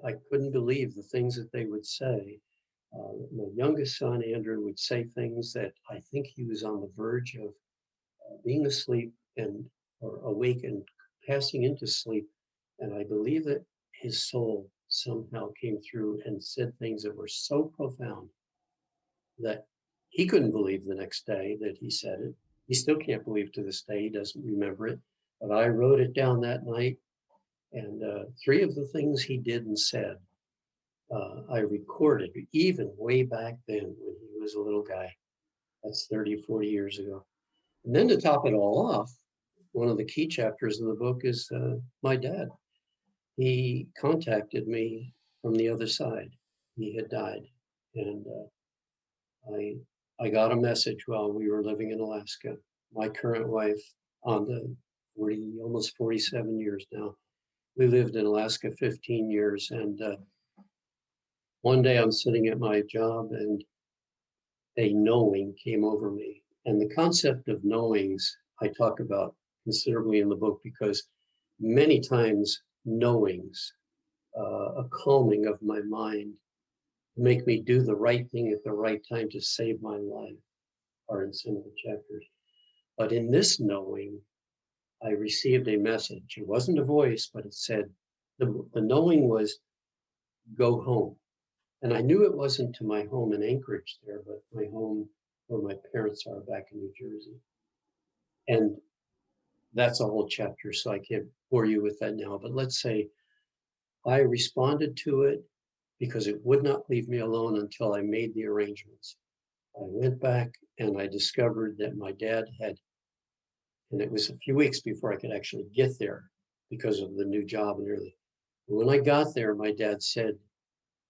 I couldn't believe the things that they would say. My youngest son, Andrew, would say things that I think he was on the verge of being asleep or awake and passing into sleep. And I believe that his soul somehow came through and said things that were so profound that he couldn't believe the next day that he said it. He still can't believe to this day. He doesn't remember it. But I wrote it down that night. And three of the things he did and said, I recorded even way back then when he was a little guy. That's 30, 40 years ago. And then to top it all off, one of the key chapters of the book is my dad. He contacted me from the other side. He had died, and I I got a message while we were living in Alaska. My current wife, on the 40, almost 47 years now. We lived in Alaska 15 years, and one day I'm sitting at my job, and a knowing came over me. And the concept of knowings I talk about considerably in the book because many times knowings, a calming of my mind, make me do the right thing at the right time to save my life, are in some of the chapters. But in this knowing, I received a message. It wasn't a voice, but it said, the knowing was go home. And I knew it wasn't to my home in Anchorage there, but my home where my parents are back in New Jersey. And that's a whole chapter, so I can't bore you with that now. But let's say I responded to it because it would not leave me alone until I made the arrangements. I went back and I discovered that my dad had, and it was a few weeks before I could actually get there because of the new job and everything. When I got there, my dad said,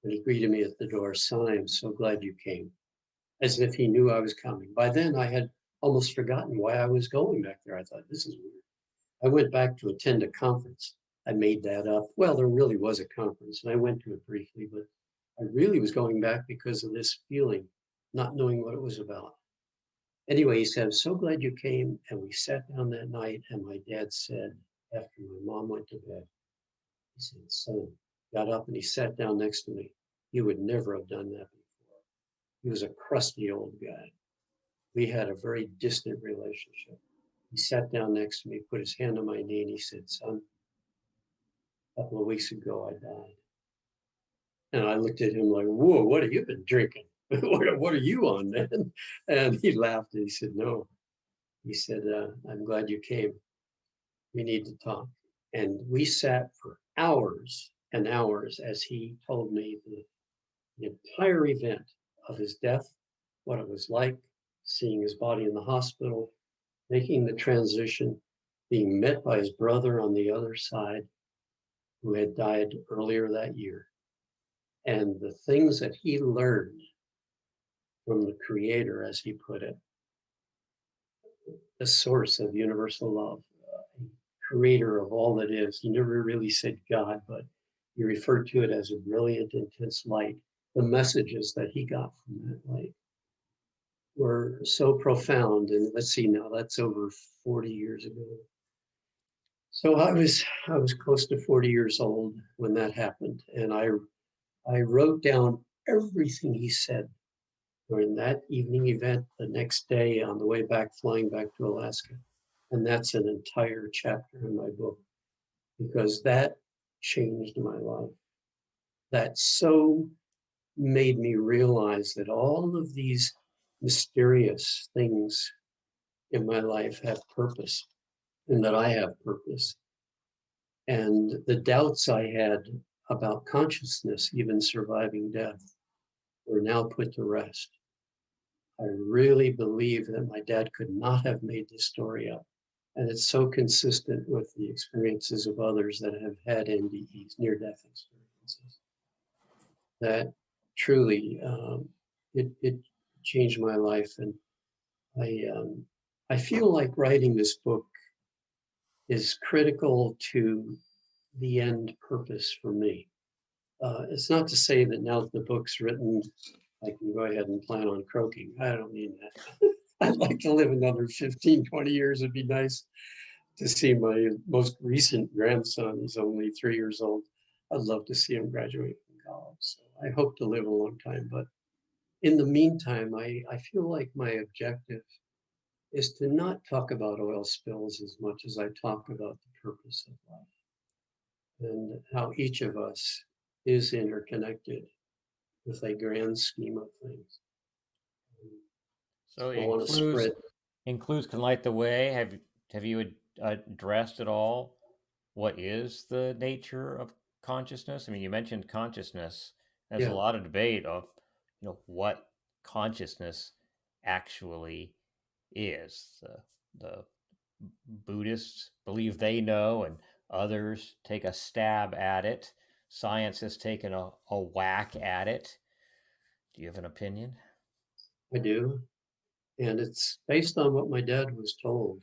when he greeted me at the door, "Son, I'm so glad you came," as if he knew I was coming. By then, I had almost forgotten why I was going back there. I thought, this is weird. I went back to attend a conference. I made that up. Well, there really was a conference, and I went to it briefly, but I really was going back because of this feeling, not knowing what it was about. Anyway, he said, "I'm so glad you came." And we sat down that night, and my dad said, after my mom went to bed, he said, "Son," got up and he sat down next to me. "You would never have done that before." He was a crusty old guy. We had a very distant relationship. He sat down next to me, put his hand on my knee, and he said, "Son, a couple of weeks ago, I died." And I looked at him like, "Whoa, what have you been drinking? What are you on, man?" And he laughed and he said, "No." He said, "I'm glad you came. We need to talk." And we sat for hours and hours as he told me the entire event of his death, what it was like, seeing his body in the hospital, making the transition, being met by his brother on the other side who had died earlier that year, and the things that he learned from the creator, as he put it, the source of universal love, creator of all that is. He never really said God, but he referred to it as a brilliant, intense light. The messages that he got from that light were so profound. And let's see now, that's over 40 years ago. So I was close to 40 years old when that happened, and I wrote down everything he said during that evening event the next day on the way back, flying back to Alaska. And that's an entire chapter in my book because that changed my life. That so made me realize that all of these mysterious things in my life have purpose and that I have purpose. And the doubts I had about consciousness, even surviving death, were now put to rest. I really believe that my dad could not have made this story up. And it's so consistent with the experiences of others that have had NDEs, near-death experiences, that truly it changed my life. And I feel like writing this book is critical to the end purpose for me. It's not to say that now that the book's written, I can go ahead and plan on croaking. I don't mean that. I'd like to live another 15, 20 years. It'd be nice to see my most recent grandson. He's only 3 years old. I'd love to see him graduate from college. So I hope to live a long time. But in the meantime, I feel like my objective is to not talk about oil spills as much as I talk about the purpose of life and how each of us is interconnected with a grand scheme of things. So I it want to includes spread. includes can light the way. Have you addressed at all what is the nature of consciousness? I mean, you mentioned consciousness. There's a Yeah, lot of debate of what consciousness actually is. The Buddhists believe they know, and others take a stab at it. Science has taken a whack at it. Do you have an opinion? I do. And it's based on what my dad was told.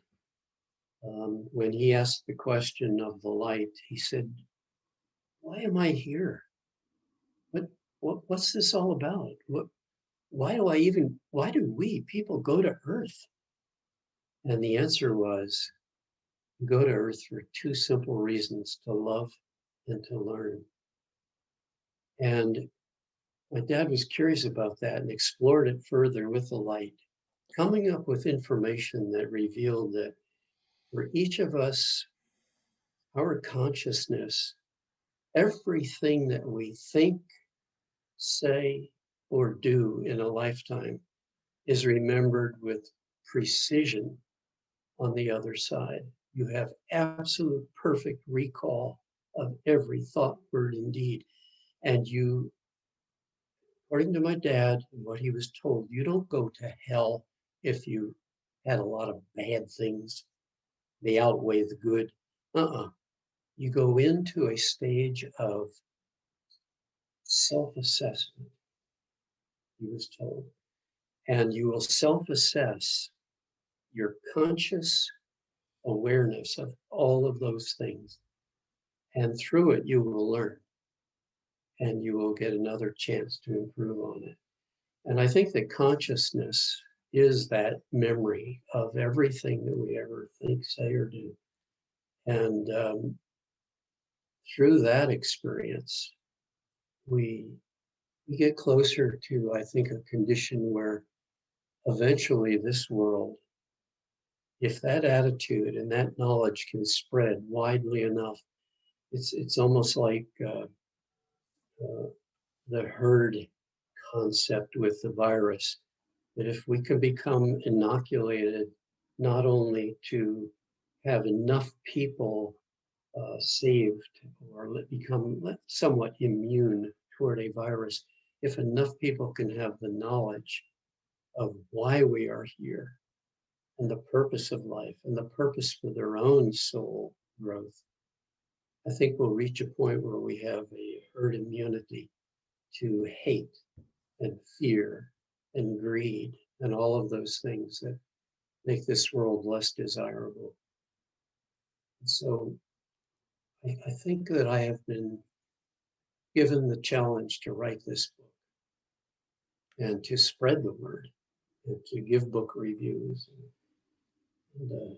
When he asked the question of the light, he said, "Why am I here? What, what's this all about? Why do we people go to Earth?" And the answer was, "We go to Earth for two simple reasons: to love and to learn." And my dad was curious about that and explored it further with the light, coming up with information that revealed that for each of us, our consciousness, everything that we think, say, or do in a lifetime is remembered with precision on the other side. You have absolute perfect recall of every thought, word, and deed. And you, according to my dad and what he was told, you don't go to hell if you had a lot of bad things. They outweigh the good. You go into a stage of self-assessment, he was told, and you will self-assess your conscious awareness of all of those things. And through it, you will learn and you will get another chance to improve on it. And I think that consciousness is that memory of everything that we ever think, say, or do. And through that experience, we get closer to, I think, a condition where eventually this world, if that attitude and that knowledge can spread widely enough, it's almost like uh, the herd concept with the virus, that if we can become inoculated, not only to have enough people saved or become somewhat immune toward a virus, if enough people can have the knowledge of why we are here and the purpose of life and the purpose for their own soul growth, I think we'll reach a point where we have a herd immunity to hate and fear and greed and all of those things that make this world less desirable. And so I think that I have been given the challenge to write this book and to spread the word and to give book reviews and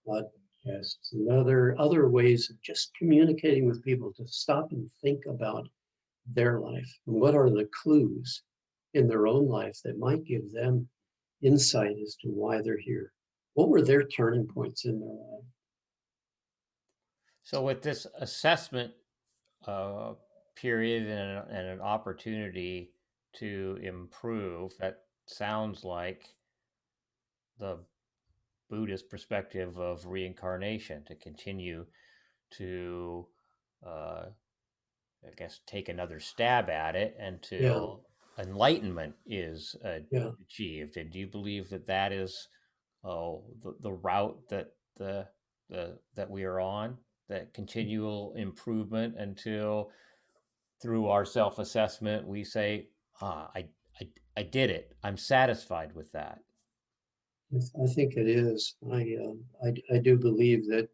podcasts and other ways of just communicating with people to stop and think about their life and what are the clues in their own life that might give them insight as to why they're here. What were their turning points in their life? So, with this assessment uh, period and an opportunity to improve, that sounds like the Buddhist perspective of reincarnation to continue to, uh, I guess, take another stab at it Yeah, until enlightenment is yeah. achieved. And do you believe that that is the route that that we are on? That continual improvement until through our self-assessment we say, I, I did it. I'm satisfied with that. I think it is. I do believe that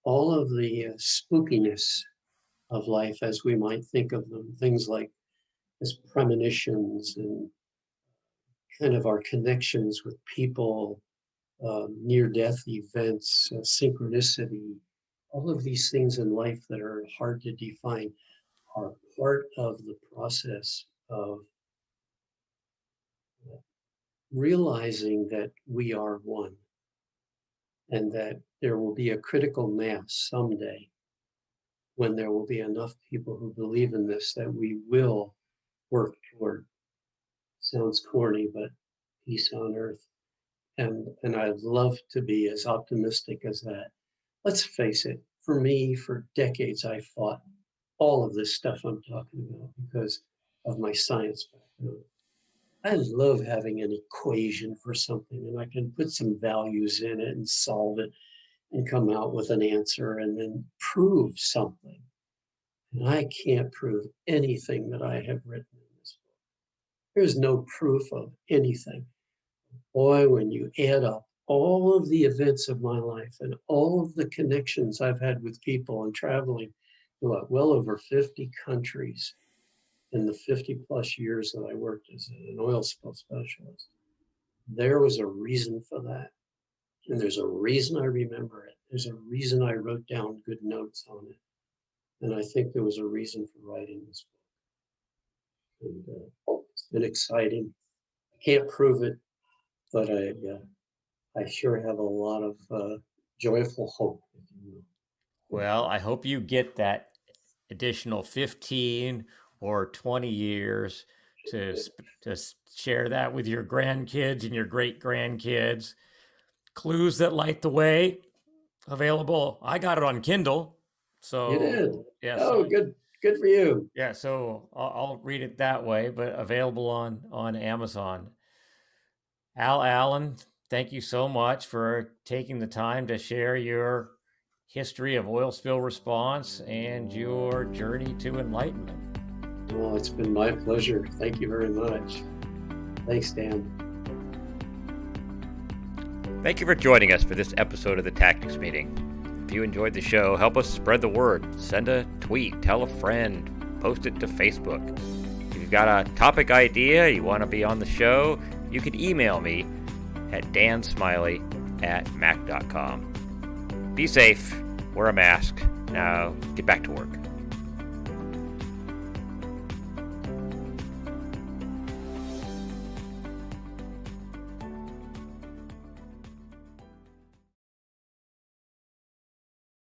all of the spookiness of life, as we might think of them, things like as premonitions and kind of our connections with people, near-death events, synchronicity, all of these things in life that are hard to define are part of the process of realizing that we are one and that there will be a critical mass someday when there will be enough people who believe in this that we will work toward, sounds corny, but peace on earth. And I'd love to be as optimistic as that. Let's face it, for me, for decades, I fought all of this stuff I'm talking about because of my science background. I love having an equation for something, and I can put some values in it and solve it and come out with an answer and then prove something. And I can't prove anything that I have written in this book. There's no proof of anything. Boy, when you add up all of the events of my life and all of the connections I've had with people and traveling to well over 50 countries in the 50 plus years that I worked as an oil spill specialist, there was a reason for that. And there's a reason I remember it. There's a reason I wrote down good notes on it. And I think there was a reason for writing this book. And it's been exciting. I can't prove it, but I sure have a lot of joyful hope, if you will. Well, I hope you get that additional 15 or 20 years to share that with your grandkids and your great grandkids. Clues That Light the Way, available. I got it on Kindle. So You did? yeah, Oh, good for you. Yeah, so I'll read it that way, but available on Amazon. Allen, thank you so much for taking the time to share your history of oil spill response and your journey to enlightenment. Well, it's been my pleasure. Thank you very much. Thanks, Dan. Thank you for joining us for this episode of the Tactics Meeting. If you enjoyed the show, help us spread the word. Send a tweet, tell a friend, post it to Facebook. If you've got a topic idea, you want to be on the show, you can email me at dansmiley@mac.com. Be safe, wear a mask. Now get back to work.